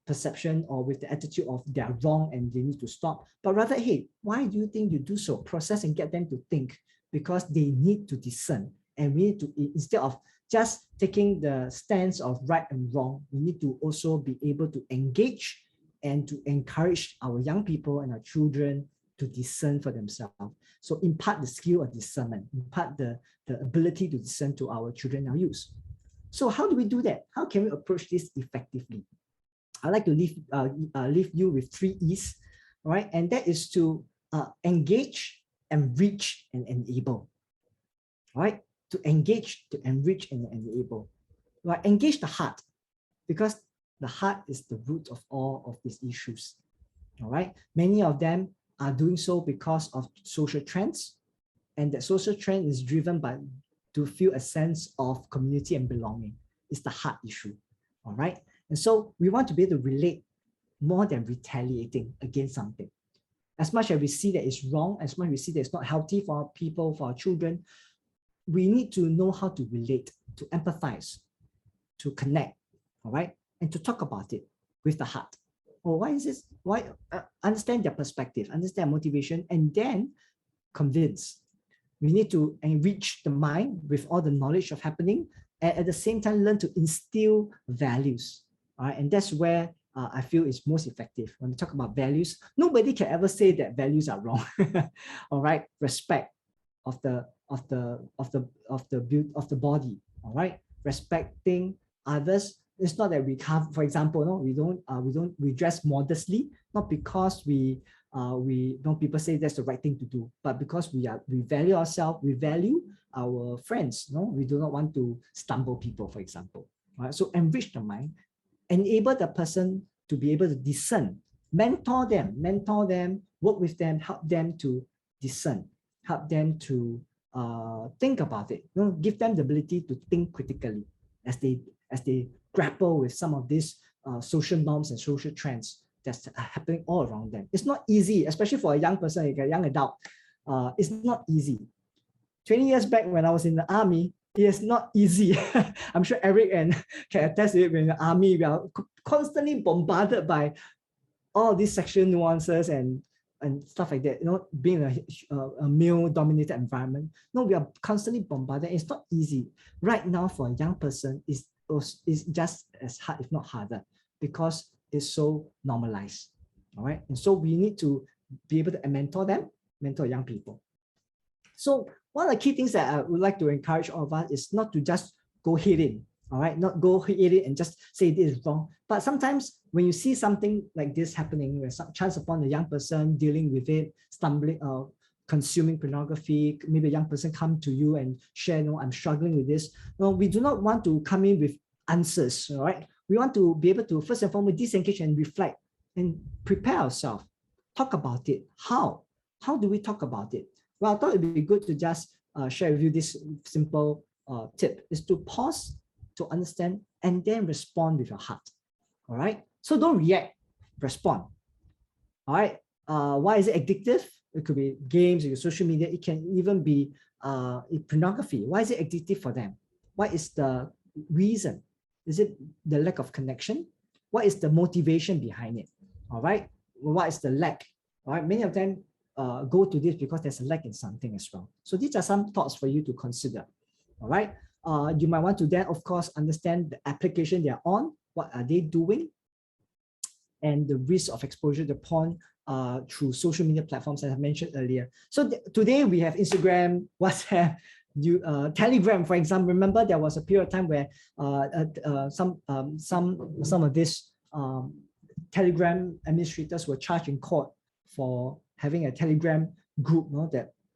perception or with the attitude of they're wrong and they need to stop. But rather, hey, why do you think you do so? Process and get them to think, because they need to discern. And we need to, instead of just taking the stance of right and wrong, we need to also be able to engage and to encourage our young people and our children to discern for themselves. So impart the skill of discernment, impart the ability to discern to our children and our youth. So how do we do that? How can we approach this effectively? I'd like to leave you with 3 E's, right? And that is to engage, enrich, and enable, right? To engage, to enrich, and enable. Right? Engage the heart, because the heart is the root of all of these issues. All right. Many of them are doing so because of social trends, and that social trend is driven by to feel a sense of community and belonging. It's the heart issue. All right. And so we want to be able to relate more than retaliating against something. As much as we see that it's wrong, as much as we see that it's not healthy for our people, for our children, we need to know how to relate, to empathize, to connect. All right. And to talk about it with the heart. Oh, why is this? Why? Understand their perspective, understand motivation, and then convince. We need to enrich the mind with all the knowledge of happening, and at the same time learn to instill values. All right, and that's where I feel is most effective. When we talk about values, nobody can ever say that values are wrong. All right, respect of the body. All right, respecting others. It's not that we have, for example, we dress modestly, not because we people say that's the right thing to do, but because we value ourselves, we value our friends. We do not want to stumble people, for example. Right? So enrich the mind, enable the person to be able to discern, mentor them, work with them, help them to discern, help them to think about it. Give them the ability to think critically as they grapple with some of these social norms and social trends that's happening all around them. It's not easy, especially for a young person, a young adult. It's not easy. 20 years back when I was in the army, it is not easy. I'm sure Eric can attest to it. When in the army, we are constantly bombarded by all these sexual nuances and stuff like that. Being a male-dominated environment. We are constantly bombarded. It's not easy. Right now, for a young person, is just as hard, if not harder, because it's so normalized. All right. And so we need to be able to mentor young people. So one of the key things that I would like to encourage all of us is not to just go head in. All right, not go hit it and just say this is wrong. But sometimes when you see something like this happening, where some chance upon a young person dealing with it, stumbling, consuming pornography, maybe a young person come to you and share, no, I'm struggling with this. No, we do not want to come in with answers, all right? We want to be able to first and foremost disengage and reflect and prepare ourselves. Talk about it. How? How do we talk about it? Well, I thought it'd be good to just share with you this simple tip, is to pause, to understand, and then respond with your heart. All right. So don't react, respond. All right. Why is it addictive? It could be games, or social media. It can even be pornography. Why is it addictive for them? What is the reason? Is it the lack of connection? What is the motivation behind it? All right. What is the lack? All right. Many of them go to this because there's a lack in something as well. So these are some thoughts for you to consider. All right. You might want to then, of course, understand the application they are on. What are they doing? And the risk of exposure to porn through social media platforms, as I mentioned earlier. So today we have Instagram, WhatsApp, Telegram, for example. Remember, there was a period of time where some of these Telegram administrators were charged in court for having a Telegram group, you know,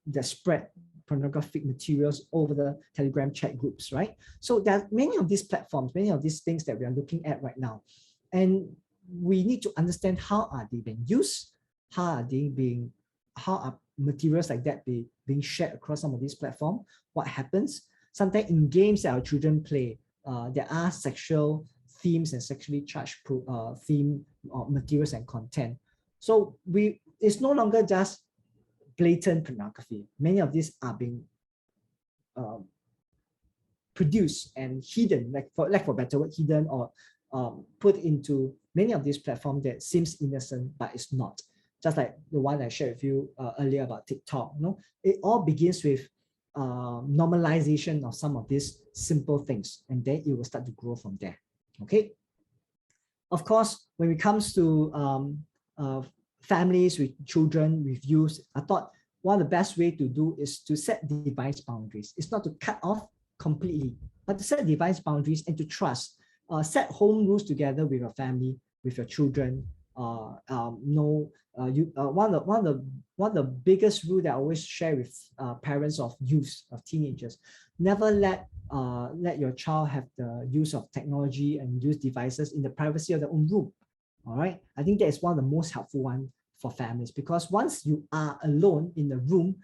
that spread pornographic materials over the Telegram chat groups, right? So there are many of these platforms, many of these things that we are looking at right now. And we need to understand how are they being used, how are materials like that being shared across some of these platforms, what happens. Sometimes in games that our children play, there are sexual themes and sexually charged theme materials and content. So it's no longer just blatant pornography. Many of these are being produced and hidden, like for lack of a better word, hidden or put into many of these platforms that seems innocent, but it's not. Just like the one I shared with you earlier about TikTok. You know, it all begins with normalization of some of these simple things, and then it will start to grow from there. Okay. Of course, when it comes to families with children, with youth, I thought one of the best way to do is to set device boundaries. It's not to cut off completely, but to set device boundaries and to trust. Set home rules together with your family, with your children. One of the biggest rule that I always share with parents of youth, of teenagers: never let your child have the use of technology and use devices in the privacy of their own room. All right, I think that is one of the most helpful ones for families, because once you are alone in the room,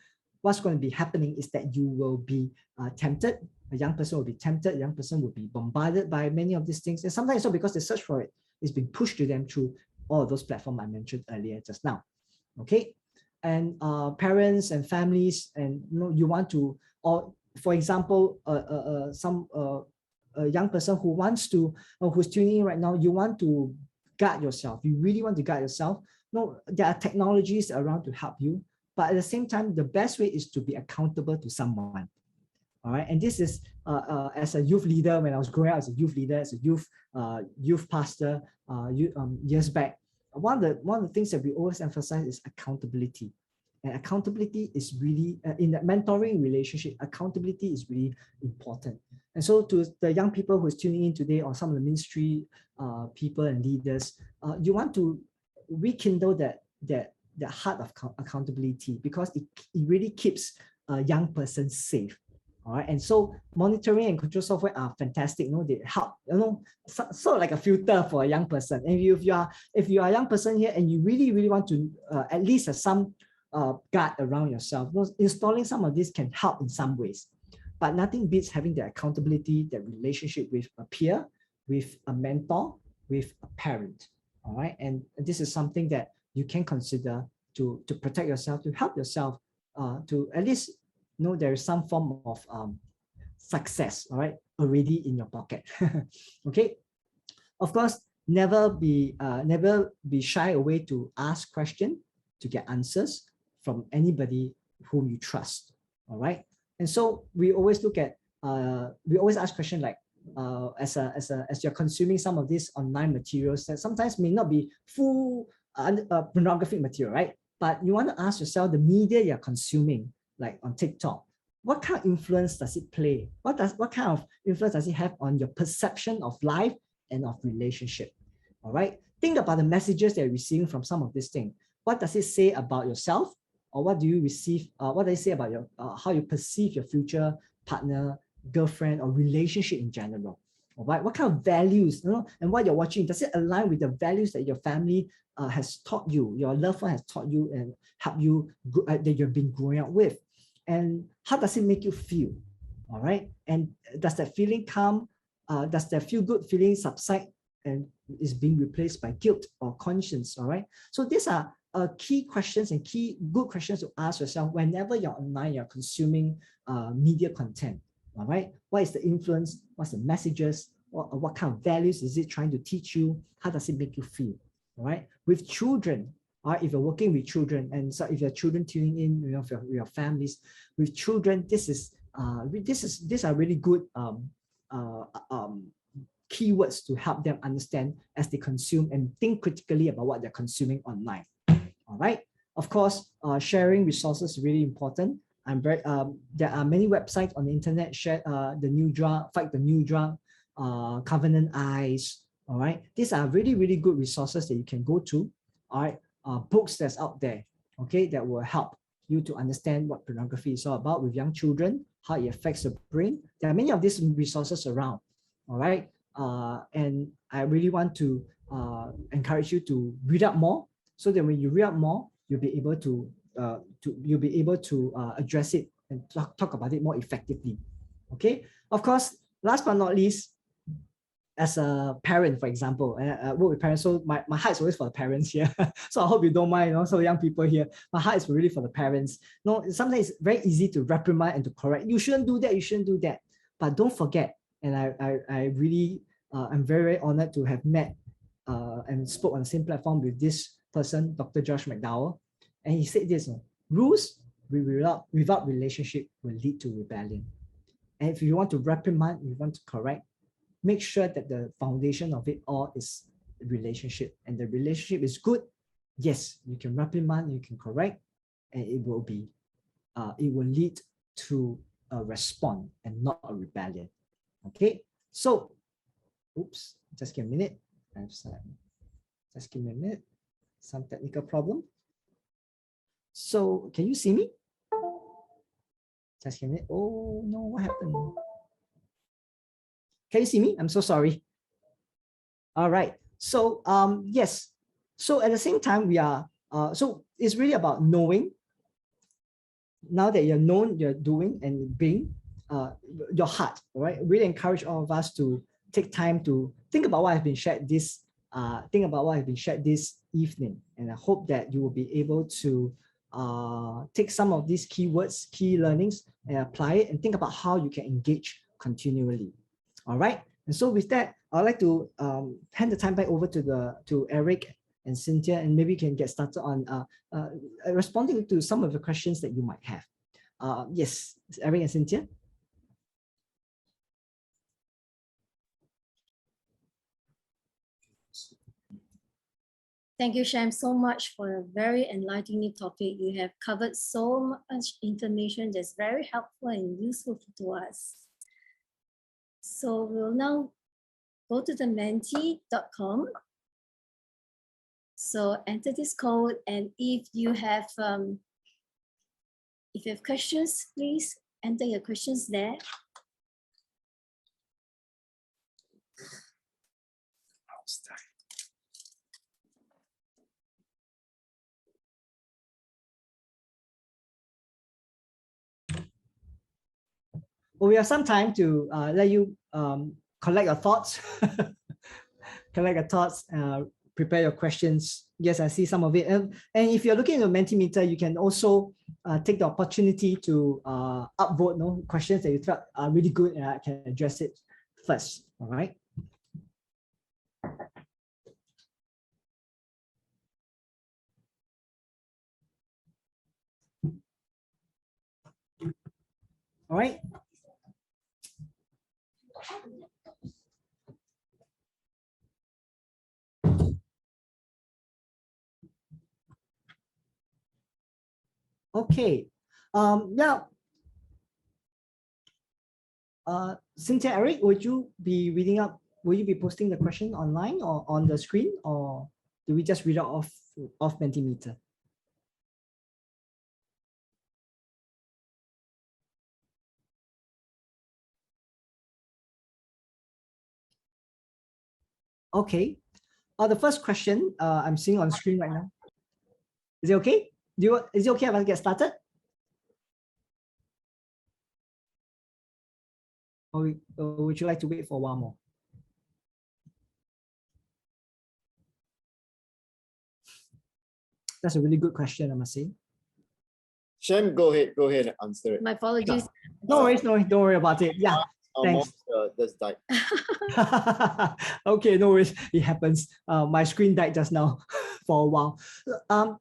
what's going to be happening is that you will be tempted. A young person will be tempted. A young person will be bombarded by many of these things, and sometimes it's not because they search for it. It's being pushed to them through all of those platforms I mentioned earlier just now. Okay, and parents and families, and you want to, or for example, a young person who wants to, who's tuning in right now, you want to guard yourself. You really want to guard yourself. No, there are technologies around to help you, but at the same time, the best way is to be accountable to someone. All right, and this is as a youth leader. When I was growing up as a youth leader, as a youth pastor, years back, one of the things that we always emphasize is accountability. And accountability is really in that mentoring relationship. Accountability is really important. And so, to the young people who is tuning in today, or some of the ministry people and leaders, you want to rekindle that heart of accountability, because it really keeps a young person safe. All right, and so monitoring and control software are fantastic. They help, sort of like a filter for a young person. And if you are a young person here and you really want to at least have some guard around yourself, installing some of this can help in some ways. But nothing beats having the accountability, the relationship with a peer, with a mentor, with a parent. All right, and this is something that you can consider to protect yourself, to help yourself, to at least know there is some form of success, all right, already in your pocket. Okay, of course, never be shy away to ask questions, to get answers from anybody whom you trust. All right, and so we always look at we always ask questions like as you're consuming some of these online materials that sometimes may not be full pornographic material, right? But you want to ask yourself the media you're consuming, like on TikTok, what kind of influence does it play? What kind of influence does it have on your perception of life and of relationship? All right. Think about the messages that you're receiving from some of these things. What does it say about yourself? Or what do you receive? What does it say about your how you perceive your future partner, girlfriend, or relationship in general? All right. What kind of values, and what you're watching, does it align with the values that your family has taught you, your loved one has taught you and helped you that you've been growing up with? And how does it make you feel? All right. And does that feeling come? Does that feel good feeling subside and is being replaced by guilt or conscience? All right. So these are key questions and key good questions to ask yourself whenever you're online, you're consuming media content. All right. What is the influence? What's the messages? What kind of values is it trying to teach you? How does it make you feel? All right. With children, all right, if you're working with children, and so if your children tuning in, for your families, with children, these are really good keywords to help them understand as they consume and think critically about what they're consuming online. All right. Of course, sharing resources is really important. There are many websites on the internet. Share the new drug, Fight the New Drug, Covenant Eyes. All right. These are really, really good resources that you can go to. All right. Books that's out there, okay, that will help you to understand what pornography is all about with young children, how it affects the brain. There are many of these resources around. All right. And I really want to encourage you to read up more, so that when you read up more, you'll be able to address it and talk about it more effectively. Okay. Of course, last but not least, as a parent, for example, I work with parents, so my heart is always for the parents here. So I hope you don't mind, so young people here. My heart is really for the parents. Sometimes it's very easy to reprimand and to correct. You shouldn't do that. You shouldn't do that. But don't forget. And I really, I'm very, very honored to have met and spoke on the same platform with this person, Dr. Josh McDowell. And he said this: rules without relationship will lead to rebellion. And if you want to reprimand, you want to correct, make sure that the foundation of it all is relationship, and the relationship is good. Yes, you can reprimand, you can correct, and it will lead to a response and not a rebellion. Okay, so, oops, just give me a minute. Just give me a minute. Some technical problem. So, can you see me? Just give me a minute. Oh no, what happened? Can you see me? I'm so sorry. All right. So yes. So at the same time, we are so it's really about knowing. Now that you're known, you're doing and being your heart. All right. Really encourage all of us to take time to think about what has been shared this evening, and I hope that you will be able to take some of these keywords, key learnings, and apply it, and think about how you can engage continually. All right. And so with that, I'd like to hand the time back over to Eric and Cynthia, and maybe you can get started on responding to some of the questions that you might have. Yes, Eric and Cynthia. Thank you, Sham, so much for a very enlightening topic. You have covered so much information that's very helpful and useful to us. So we'll now go to the menti.com. So enter this code, and if you have questions, please enter your questions there. Well, we have some time to let you collect your thoughts, prepare your questions. Yes, I see some of it. And if you're looking at the Mentimeter, you can also take the opportunity to upvote questions that you thought are really good, and I can address it first. All right. All right. Okay. Now, Cynthia, Eric, would you be reading up? Will you be posting the question online or on the screen, or do we just read out off Mentimeter? Okay. The first question I'm seeing on screen right now. Is it okay? Is it okay if I get started? Or would you like to wait for a while more? That's a really good question, I must say. Shem, go ahead and answer it. My apologies. No worries, don't worry about it. Yeah, Our thanks. mouse just died. Okay, no worries. It happens. My screen died just now for a while.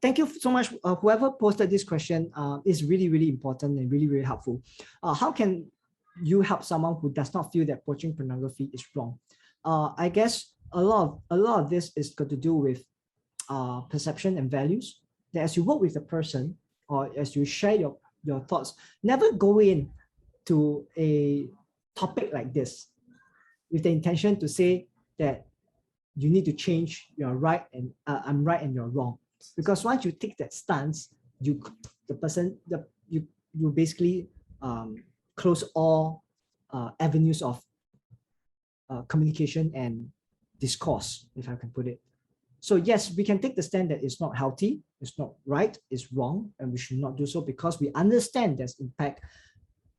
Thank you so much. Whoever posted this question is really, really important and really, really helpful. How can you help someone who does not feel that watching pornography is wrong? I guess a lot of this is got to do with perception and values. That as you work with the person or as you share your thoughts, never go in to a topic like this with the intention to say that you need to change, you're right and I'm right and you're wrong. Because once you take that stance, you basically close all avenues of communication and discourse, if I can put it. So yes, we can take the stand that it's not healthy, it's not right, it's wrong, and we should not do so because we understand there's impact.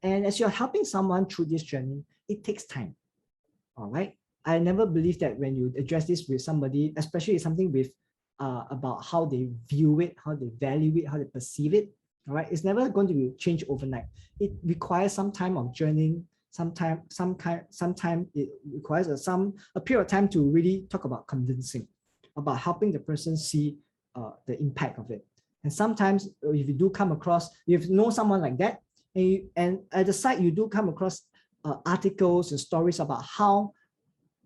And as you're helping someone through this journey, it takes time. All right. I never believe that when you address this with somebody, especially something with about how they view it, how they value it, how they perceive it. All right. It's never going to be changed overnight. It requires some time of journeying. Sometime it requires a period of time to really talk about convincing, about helping the person see the impact of it. And sometimes if you do come across, if you know someone like that, and at the site you do come across articles and stories about how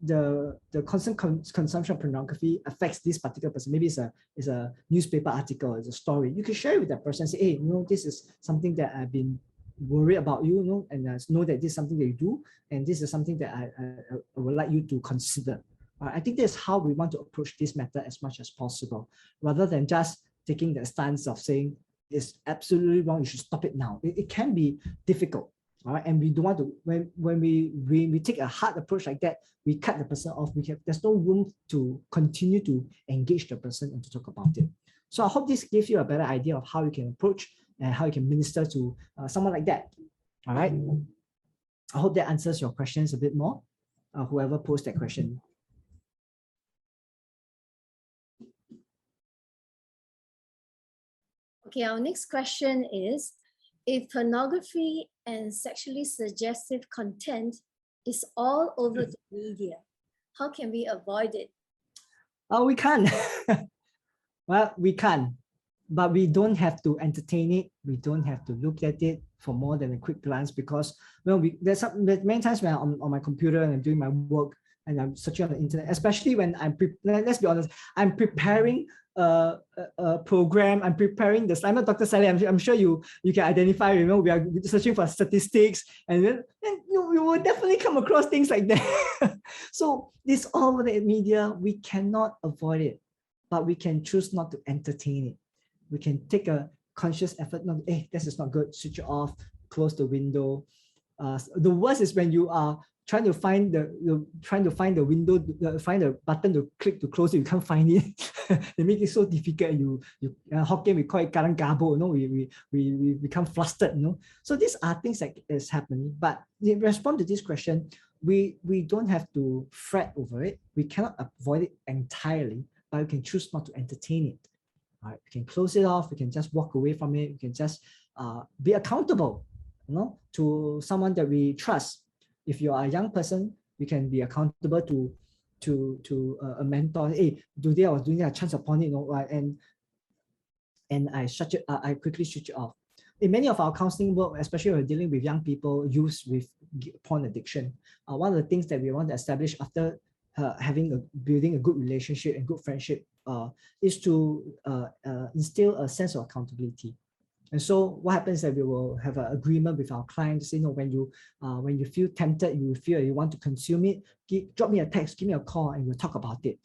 the constant consumption of pornography affects this particular person. Maybe it's a newspaper article, it's a story. You can share it with that person and say, hey, this is something that I've been worried about you, and I know that this is something that you do, and this is something that I would like you to consider. I think that's how we want to approach this matter as much as possible, rather than just taking the stance of saying it's absolutely wrong, you should stop it now. It can be difficult. All right, and we don't want to, when we take a hard approach like that, we cut the person off. There's no room to continue to engage the person and to talk about it. So I hope this gives you a better idea of how you can approach and how you can minister to someone like that. All right. I hope that answers your questions a bit more. Whoever posed that question. Okay, our next question is, if pornography and sexually suggestive content is all over the media, how can we avoid it? We can't. Well, we can, but we don't have to entertain it. We don't have to look at it for more than a quick glance, because there's many times when I'm on my computer and I'm doing my work and I'm searching on the internet, especially when let's be honest, I'm preparing a program, I'm preparing the slide. I'm not Dr. Sally, I'm sure you can identify, we are searching for statistics, and then we will definitely come across things like that. So this all over the media, we cannot avoid it, but we can choose not to entertain it. We can take a conscious effort, no, hey, this is not good, switch it off, close the window. The worst is when you are trying to find the window, find the button to click to close it, you can't find it. They make it so difficult. You Hokkien, we call it karang gabo, we become flustered, So these are things that is happening. But in response to this question, we don't have to fret over it. We cannot avoid it entirely, but we can choose not to entertain it. All right, we can close it off. We can just walk away from it. We can just be accountable, to someone that we trust. If you are a young person, you can be accountable to a mentor. Hey, today I was doing a chance upon it, and I quickly switch it off. In many of our counseling work, especially when we're dealing with young people used with porn addiction, one of the things that we want to establish after building a good relationship and good friendship is to instill a sense of accountability. And so what happens is that we will have an agreement with our client to say, no, when you feel tempted, you feel you want to consume it, drop me a text, give me a call, and we'll talk about it.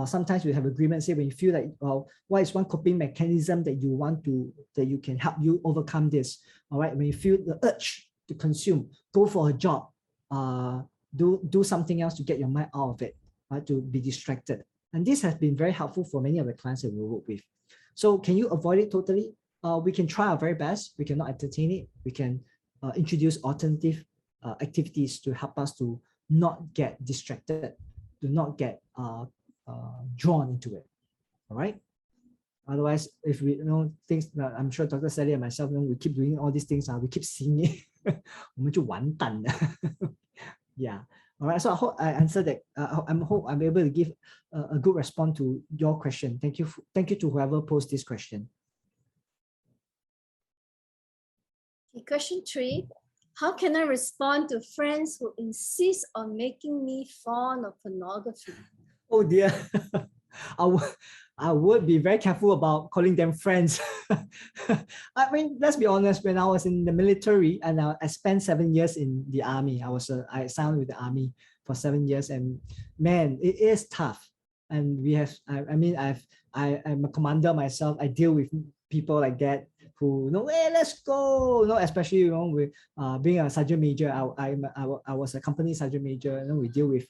Sometimes we have agreements, say when you feel like, well, what is one coping mechanism that you can help you overcome this? All right, when you feel the urge to consume, go for a job, do something else to get your mind out of it, right? To be distracted. And this has been very helpful for many of the clients that we work with. So can you avoid it totally? We can try our very best. We cannot entertain it. We can introduce alternative activities to help us to not get distracted, to not get drawn into it. All right. Otherwise, if we things, I'm sure Dr. Sally and myself, we keep doing all these things, we keep seeing it, 我们就完蛋了. Yeah. All right. So I hope I answered that. I hope I'm able to give a good response to your question. Thank you. Thank you to whoever posed this question. Okay, question 3. How can I respond to friends who insist on making me fond of pornography? Oh dear. I would be very careful about calling them friends. I mean, let's be honest, when I was in the military and I spent 7 years in the army, I signed with the army for 7 years, and man, it is tough. And we have, I'm a commander myself. I deal with people like that who hey, let's go, especially with being a sergeant major. I was a company sergeant major. We deal with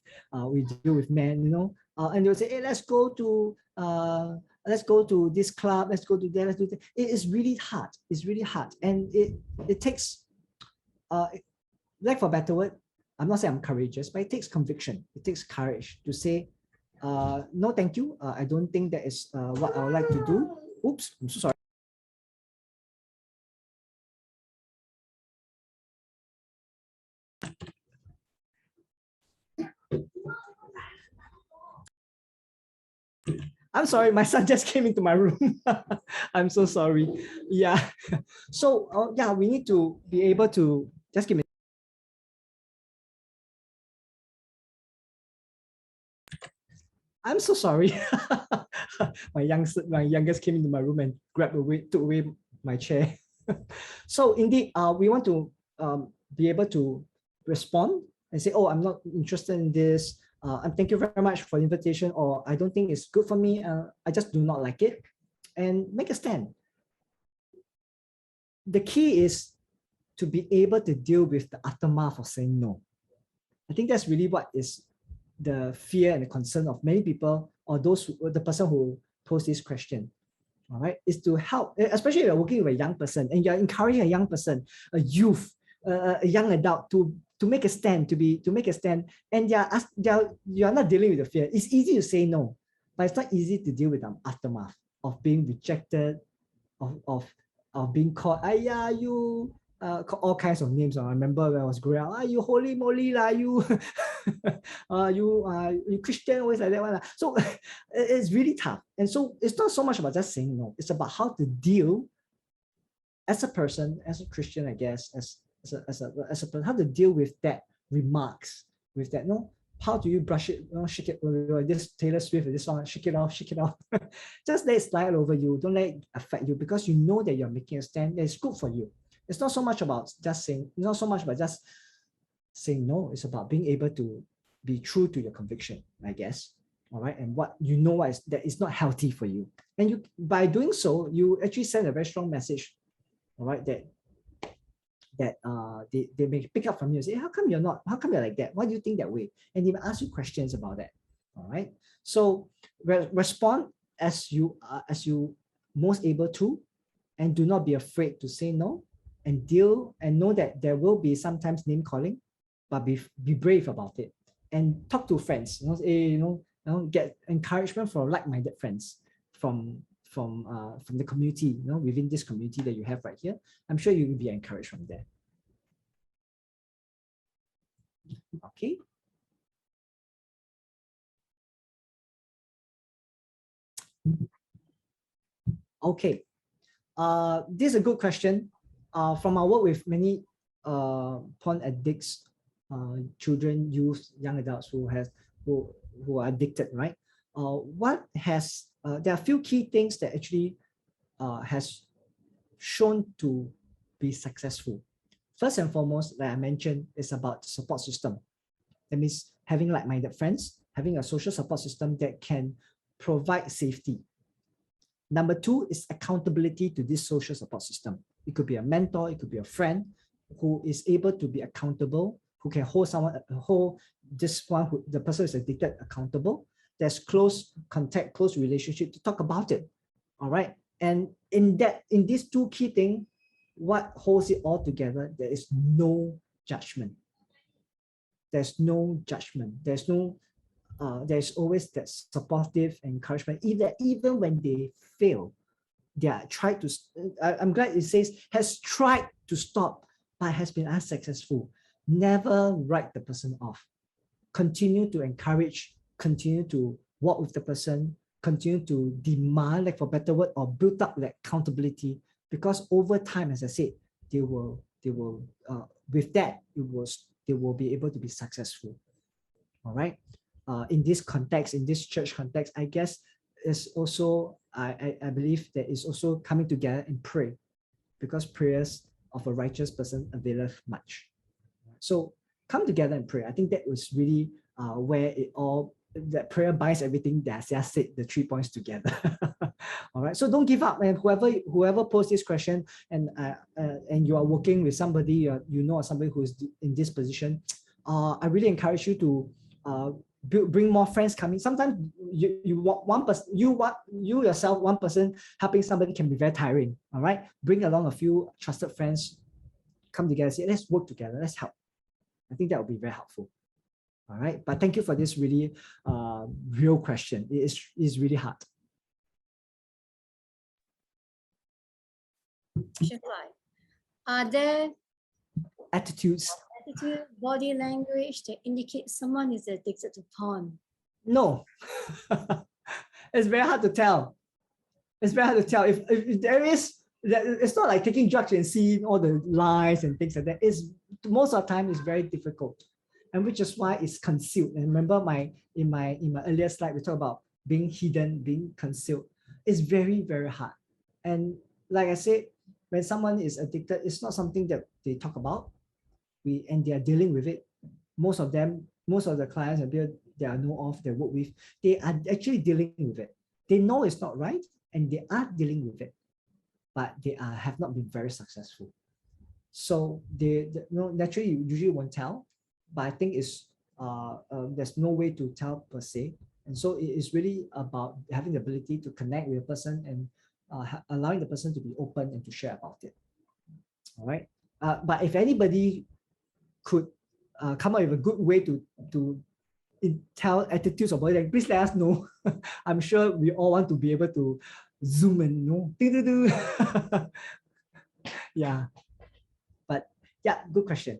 men, and they'll say, hey, let's go to this club, let's go to there, let's do that. It is really hard. It's really hard, and it takes like, for better word, I'm not saying I'm courageous, but it takes conviction. It takes courage to say, no, thank you. I don't think that is what I would like to do. Oops, I'm so sorry. I'm sorry, my son just came into my room. I'm so sorry. Yeah. So yeah, we need to be able to just give me. I'm so sorry. my youngest came into my room and took away my chair. So indeed, we want to be able to respond and say, oh, I'm not interested in this. And thank you very much for the invitation, or I don't think it's good for me. I just do not like it, and make a stand. The key is to be able to deal with the aftermath of saying no. I think that's really what is the fear and the concern of many people, or the person who posed this question. All right, is to help, especially if you're working with a young person and you're encouraging a young person, a youth, a young adult to make a stand, to make a stand, and you're not dealing with the fear. It's easy to say no, but it's not easy to deal with the aftermath of being rejected, of being called, you all kinds of names. I remember when I was growing up, you holy moly lah, you you Christian, always like that one. So it's really tough. And so it's not so much about just saying no, it's about how to deal as a person, as a Christian, I guess, as a person, how to deal with that remarks, with that, how do you brush it, shake it, this Taylor Swift, this song, shake it off. Just let it slide over you. Don't let it affect you, because you know that you're making a stand that is good for you. It's not so much about just saying, not so much about just saying no. It's about being able to be true to your conviction, I guess. All right, and what that is not healthy for you. And you, by doing so, you actually send a very strong message. All right, that they may pick up from you and say, how come you're like that? Why do you think that way? And they may ask you questions about that. All right. So respond as you most able to, and do not be afraid to say no, and deal and know that there will be sometimes name calling, but be brave about it, and talk to friends. Get encouragement from like-minded friends from the community, within this community that you have right here. I'm sure you will be encouraged from there. Okay. Okay. This is a good question. From our work with many porn addicts, children, youth, young adults who are addicted, right? There are a few key things that actually has shown to be successful. First and foremost, like I mentioned, is about the support system. That means having like-minded friends, having a social support system that can provide safety. Number two is accountability to this social support system. It could be a mentor, it could be a friend who is able to be accountable, who can hold the person who is addicted accountable. There's close contact, close relationship to talk about it. All right. And in these two key things, what holds it all together, there is no judgment. There's no judgment. There's always that supportive encouragement. Even when they fail, they are tried to. I'm glad it says has tried to stop, but has been unsuccessful. Never write the person off. Continue to encourage. Continue to walk with the person. Continue to demand, like for better word, or build up that accountability. Because over time, as I said, they will with that they will be able to be successful. All right. In this context, in this church context, I guess is also I believe that is also coming together and pray, because prayers of a righteous person availeth much. So come together and pray. I think that was really where it all, that prayer binds everything that I just said, the 3 points together. All right. So don't give up, and whoever posed this question, and you are working with somebody you know, somebody who is in this position, I really encourage you to bring more friends coming. Sometimes you want one person, you yourself, one person helping somebody can be very tiring. All right. Bring along a few trusted friends, come together, say, let's work together, let's help. I think that will be very helpful. All right. But thank you for this really real question. It is really hard. Question 5. Are there Attitudes? attitude, body language that indicate someone is addicted to porn? No. It's very hard to tell. It's very hard to tell. If there is, it's not like taking drugs and seeing all the lies and things like that. Most of the time it's very difficult, and which is why it's concealed. And remember in my earlier slide, we talked about being hidden, being concealed. It's very, very hard. And like I said, when someone is addicted, it's not something that they talk about. And they are dealing with it. Most of the clients and people they are know of, they work with, they are actually dealing with it. They know it's not right, and they are dealing with it, but they have not been very successful. So they naturally you usually won't tell, but I think it's there's no way to tell per se. And so it is really about having the ability to connect with a person and allowing the person to be open and to share about it. All right. But if anybody could come up with a good way to tell attitudes of body, please let us know. I'm sure we all want to be able to zoom and yeah. But yeah, good question.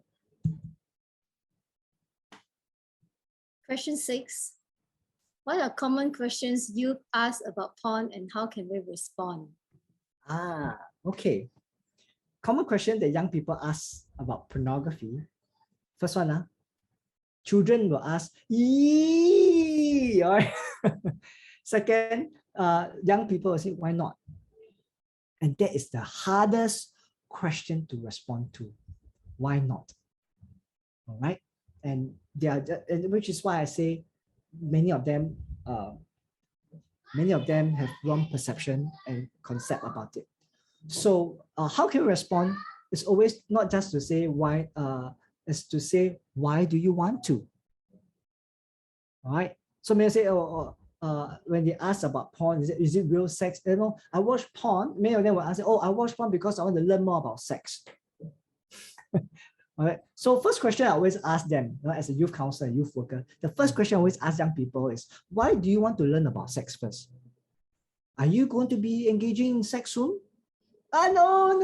Question 6. What are common questions you ask about porn, and how can we respond? Okay. Common question that young people ask about pornography. First one, children will ask, "Yee!" All right. Second, young people will say, "Why not?" And that is the hardest question to respond to. Why not? All right. And which is why I say many of them have wrong perception and concept about it. So how can we respond? It's always not just to say why, is to say, why do you want to? All right. So many say, when they ask about porn, is it real sex? You know, I watch porn. Many of them will answer, "Oh, I watch porn because I want to learn more about sex." All right. So first question I always ask them, as a youth counselor, youth worker, the first question I always ask young people is, why do you want to learn about sex first? Are you going to be engaging in sex soon? No.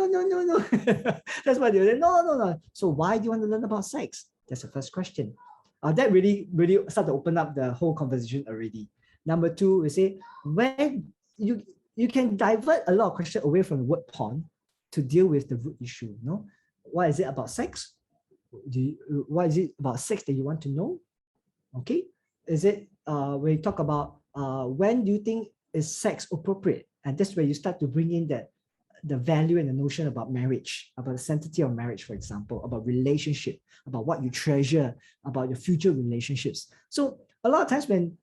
That's what they say. No. So why do you want to learn about sex? That's the first question. That really start to open up the whole conversation already. Number 2, we say, when you can divert a lot of questions away from the word porn to deal with the root issue. No, what is it about sex? What is it about sex that you want to know? Okay, is it when you talk about when do you think is sex appropriate? And that's where you start to bring in that the value and the notion about marriage, about the sanctity of marriage, for example, about relationship, about what you treasure, about your future relationships. So a lot of times when,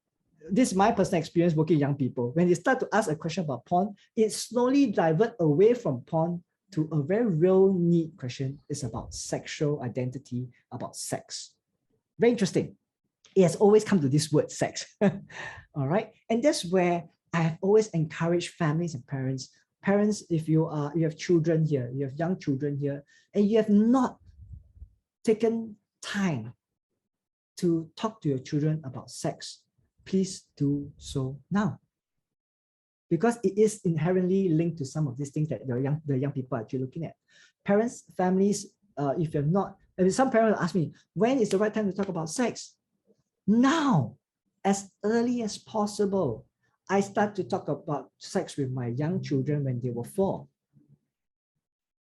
this is my personal experience working with young people, when they start to ask a question about porn, it slowly divert away from porn to a very real need question. It's about sexual identity, about sex. Very interesting. It has always come to this word sex. All right. And that's where I have always encouraged families and parents. Parents, if you have children here, you have young children here, and you have not taken time to talk to your children about sex, please do so now. Because it is inherently linked to some of these things that the young people are actually looking at. Parents, families, if you're not, I mean, some parents ask me, when is the right time to talk about sex? Now, as early as possible. I start to talk about sex with my young children when they were 4.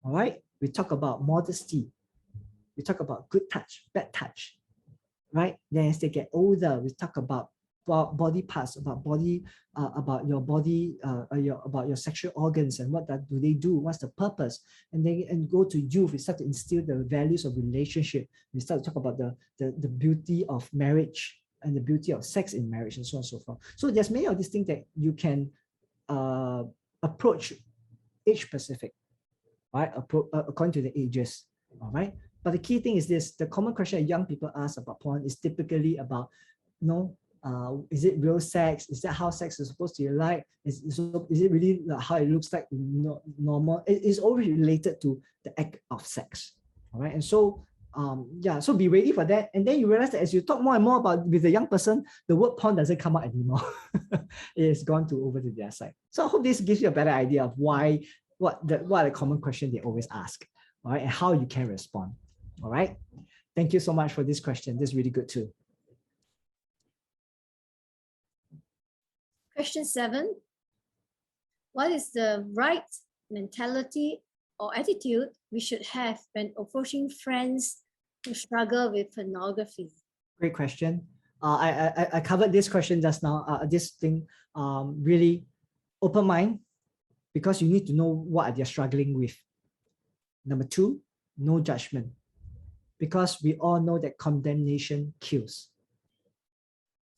All right, we talk about modesty. We talk about good touch, bad touch, right? Then as they get older, we talk about body parts, about body, about your body, about your sexual organs and what do they do? What's the purpose? And then go to youth, we start to instill the values of relationship. We start to talk about the beauty of marriage and the beauty of sex in marriage and so on and so forth. So there's many of these things that you can approach age specific, right? According to the ages, all right? But the key thing is this, the common question that young people ask about porn is typically about, is it real sex? Is that how sex is supposed to be like? Is it really how it looks like normal? It is always related to the act of sex, all right? And so, so be ready for that. And then you realize that as you talk more and more about with the young person, the word porn doesn't come out anymore. It's gone over to their side. So I hope this gives you a better idea of what are the common questions they always ask, all right, and how you can respond. All right. Thank you so much for this question. This is really good too. Question 7. What is the right mentality or attitude we should have when approaching friends who struggle with pornography? Great question. I covered this question just now. This thing, really open mind, because you need to know what they're struggling with. Number 2, no judgment, because we all know that condemnation kills.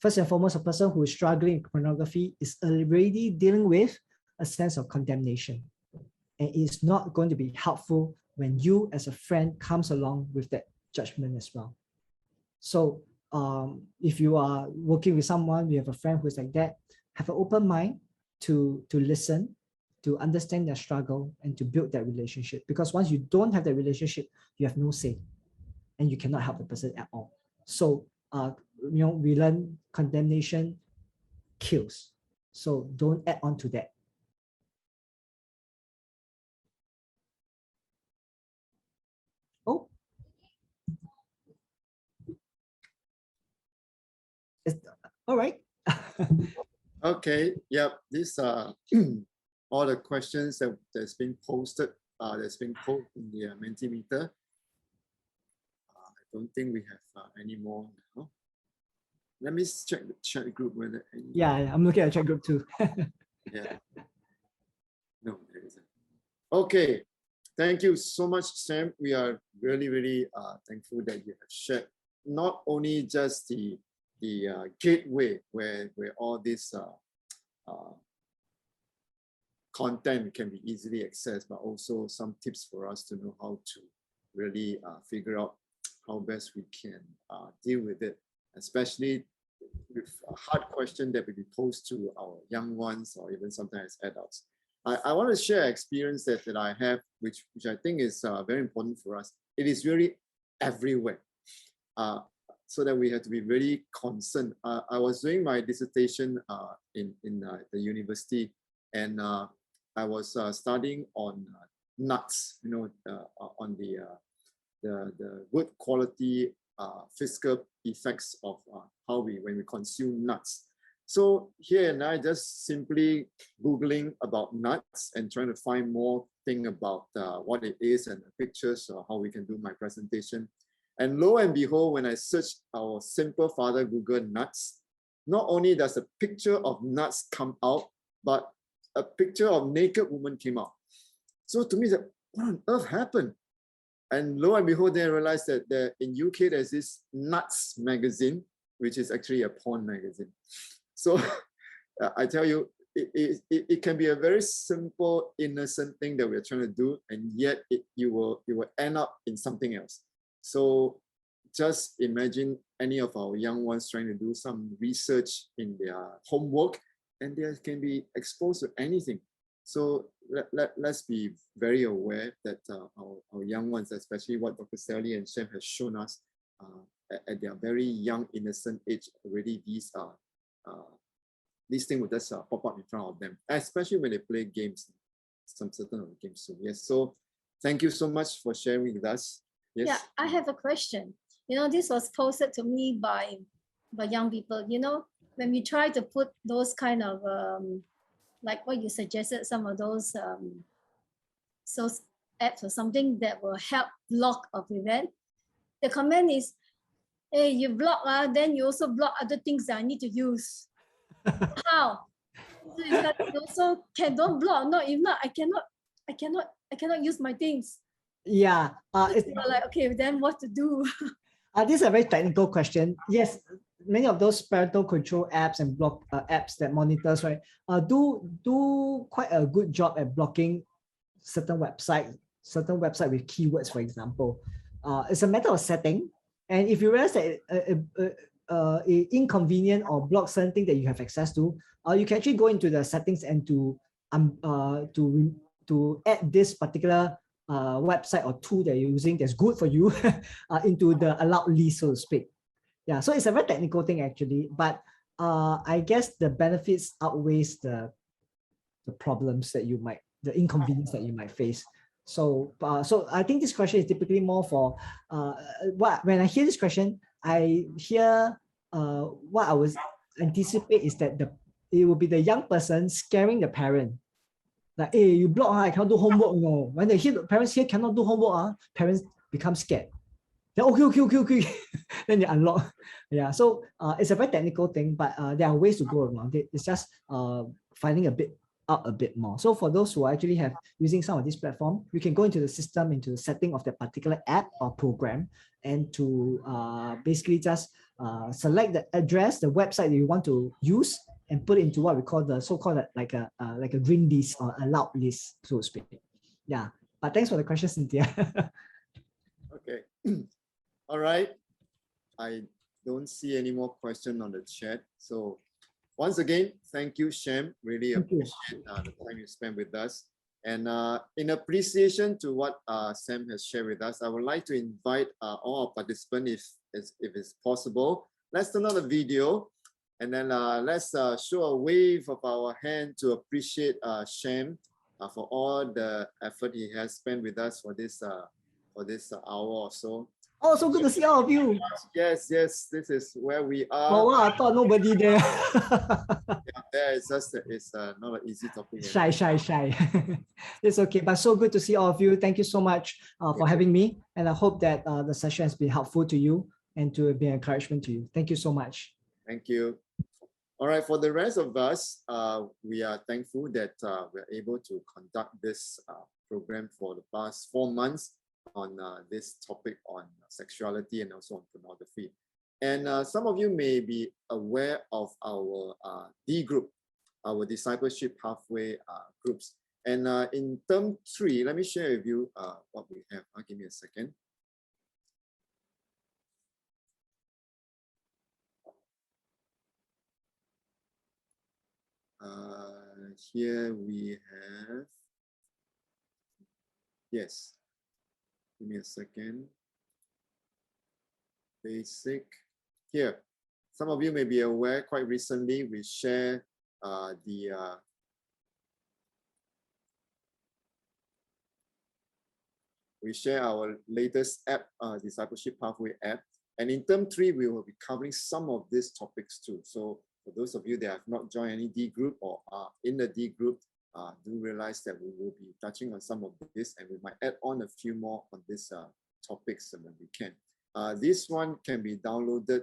First and foremost, a person who is struggling with pornography is already dealing with a sense of condemnation. And it's not going to be helpful when you as a friend comes along with that judgment as well. So if you are working with someone, you have a friend who's like that, have an open mind to listen, to understand their struggle, and to build that relationship. Because once you don't have that relationship, you have no say, and you cannot help the person at all. So we learn condemnation kills. So don't add on to that. Oh. All right. Okay, yep, these are all the questions that's been posted, that's been posted in the Mentimeter. I don't think we have any more now. Let me check the chat group whether any. Yeah, I'm looking at the chat group too. Yeah. No, there isn't. Okay, thank you so much, Sam. We are really, really thankful that you have shared not only just the gateway where all this content can be easily accessed, but also some tips for us to know how to really figure out how best we can deal with it, especially with a hard question that will be posed to our young ones or even sometimes adults. I want to share an experience that I have, which I think is very important for us. It is really everywhere. So that we have to be really concerned. I was doing my dissertation in the university, and I was studying on nuts, on the good quality physical effects of when we consume nuts. So here and I just simply Googling about nuts and trying to find more thing about what it is and the pictures or how we can do my presentation. And lo and behold, when I searched our Simple Father Google nuts, not only does a picture of nuts come out, but a picture of naked woman came out. So to me, what on earth happened? And lo and behold, then I realized that in UK, there's this Nuts magazine, which is actually a porn magazine. So I tell you, it can be a very simple, innocent thing that we're trying to do, and yet you will end up in something else. So just imagine any of our young ones trying to do some research in their homework, and they can be exposed to anything. So let's be very aware that our young ones, especially what Dr. Sally and Shem has shown us at their very young, innocent age, already these things will just pop up in front of them, especially when they play games, some certain of the games. So yes, so thank you so much for sharing with us. Yes. Yeah, I have a question. You know, this was posted to me by young people. You know, when we try to put those kind of like what you suggested, some of those so apps or something that will help block or prevent, the comment is, hey, you block, then you also block other things that I need to use. How? So it's like you also don't block. No, if not, I cannot use my things. Yeah, it's You're like, okay, then what to do? this is a very technical question. Yes, many of those parental control apps and block apps that monitors, right, do quite a good job at blocking certain websites with keywords, for example. It's a matter of setting, and if you realize that it inconvenient or block something that you have access to, you can actually go into the settings and to add this particular website or tool that you're using that's good for you into the allowed list, so to speak. Yeah, so it's a very technical thing actually, but I guess the benefits outweighs the problems that you might, the inconvenience that you might face. So so I think this question is typically more for when I hear this question, I hear what I was anticipate is that it will be the young person scaring the parent. Like, hey, you block, I cannot do homework. No, when they hear the parents here cannot do homework, parents become scared. Then okay. Then they unlock. Yeah, so it's a very technical thing, but there are ways to go around it. It's just finding out a bit more. So for those who are actually have using some of this platform, you can go into the system, into the setting of that particular app or program, and to basically just select the address, the website that you want to use, and put it into what we call the so-called like a green list or allowed list, so to speak. Yeah, but thanks for the question, Cynthia. Okay. All right. I don't see any more questions on the chat. So once again, thank you, Shem. Really appreciate the time you spent with us. And in appreciation to what Sam has shared with us, I would like to invite all our participants, if it's possible, let's turn on the video, and then let's show a wave of our hand to appreciate Shem for all the effort he has spent with us for this hour or so. Oh, so good to see all of you. Yes, this is where we are. Oh, wow, I thought nobody there. There it's just it's not an easy topic. Shy. It's okay, but so good to see all of you. Thank you so much for having me, and I hope that the session has been helpful to you and to be an encouragement to you. Thank you so much. Thank you. All right, for the rest of us, we are thankful that we're able to conduct this program for the past 4 months on this topic on sexuality and also on pornography. And some of you may be aware of our D group, our discipleship pathway groups. And in term 3, let me share with you what we have. Give me a second. Here we have, yes, give me a second. Basic. Here, some of you may be aware, quite recently we share our latest app, Discipleship Pathway app. And in term 3, we will be covering some of these topics too. So for those of you that have not joined any D group or are in the D group, do realize that we will be touching on some of this, and we might add on a few more on these topics when we can. This one can be downloaded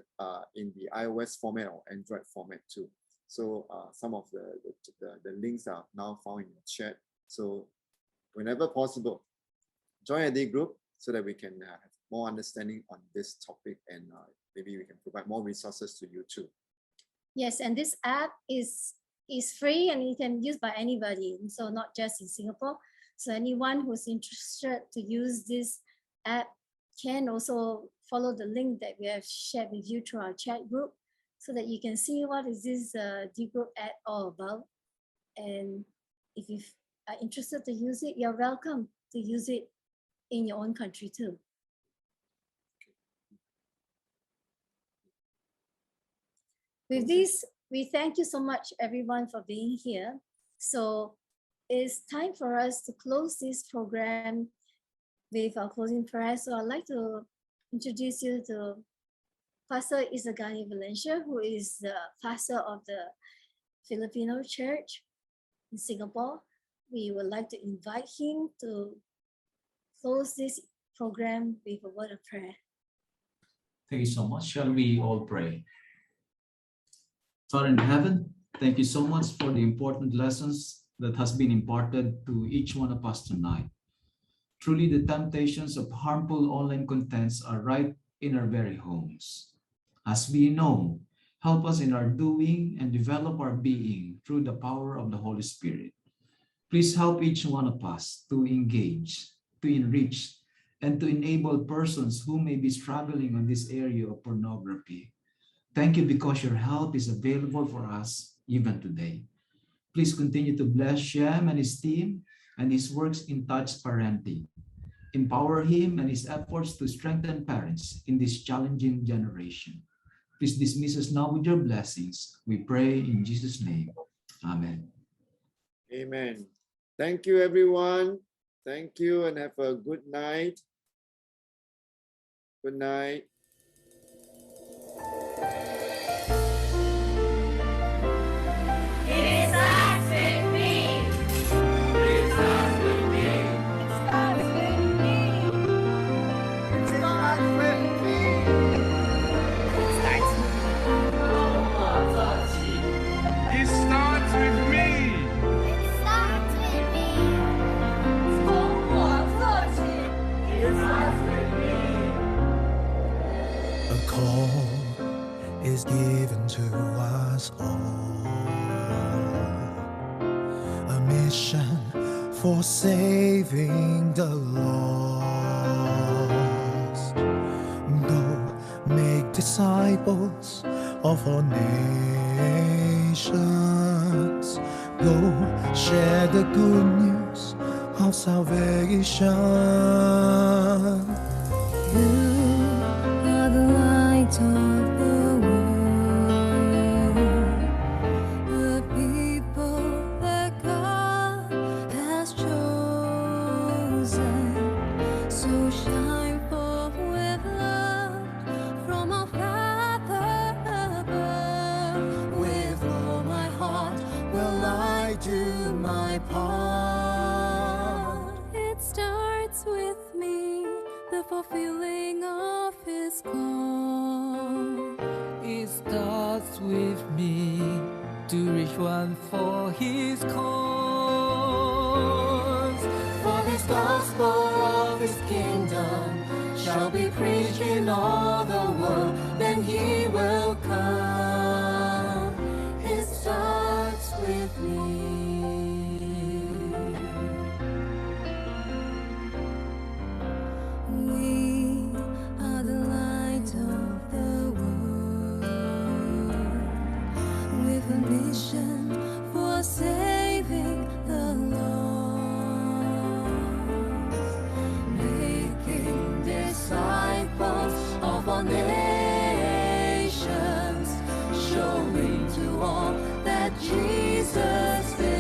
in the iOS format or Android format too. So some of the links are now found in the chat. So whenever possible, join a day group so that we can have more understanding on this topic, and maybe we can provide more resources to you too. Yes, and this app is free and it can be used by anybody, so not just in Singapore. So anyone who's interested to use this app can also follow the link that we have shared with you through our chat group, so that you can see what is this D group app all about. And if you are interested to use it, you're welcome to use it in your own country too. With this, we thank you so much everyone for being here. So it's time for us to close this program with our closing prayer. So I'd like to introduce you to Pastor Isagani Valencia, who is the pastor of the Filipino Church in Singapore. We would like to invite him to close this program with a word of prayer. Thank you so much. Shall we all pray? Father in heaven, thank you so much for the important lessons that has been imparted to each one of us tonight. Truly, the temptations of harmful online contents are right in our very homes. As we know, help us in our doing and develop our being through the power of the Holy Spirit. Please help each one of us to engage, to enrich, and to enable persons who may be struggling in this area of pornography. Thank you because your help is available for us even today. Please continue to bless Shem and his team and his works in touch parenting. Empower him and his efforts to strengthen parents in this challenging generation. Please dismiss us now with your blessings. We pray in Jesus' name. Amen. Amen. Thank you, everyone. Thank you, and have a good night. Good night. Is given to us all, a mission for saving the lost. Go make disciples of all nations. Go share the good news of salvation. You are the light of the fulfilling of his call. It starts with me to reach one for his cause. For this gospel of his kingdom shall be preached in all the world, then he will come. It starts with me. For saving the lost, making disciples of all nations, showing to all that Jesus is.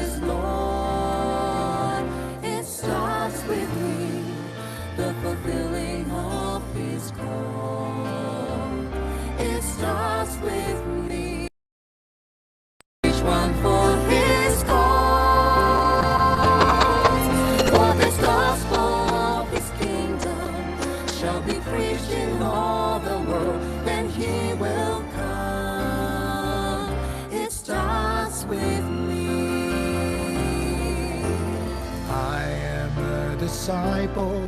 disciple,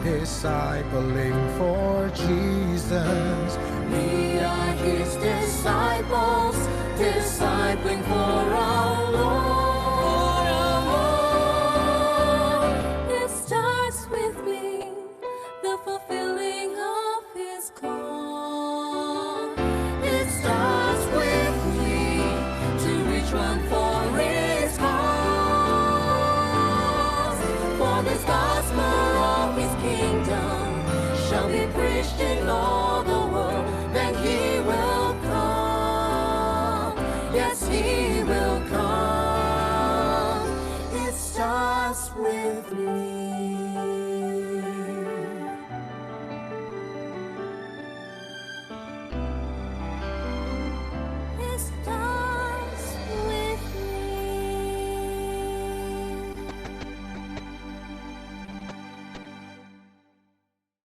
discipling for Jesus. We are his disciples, discipling for our Lord.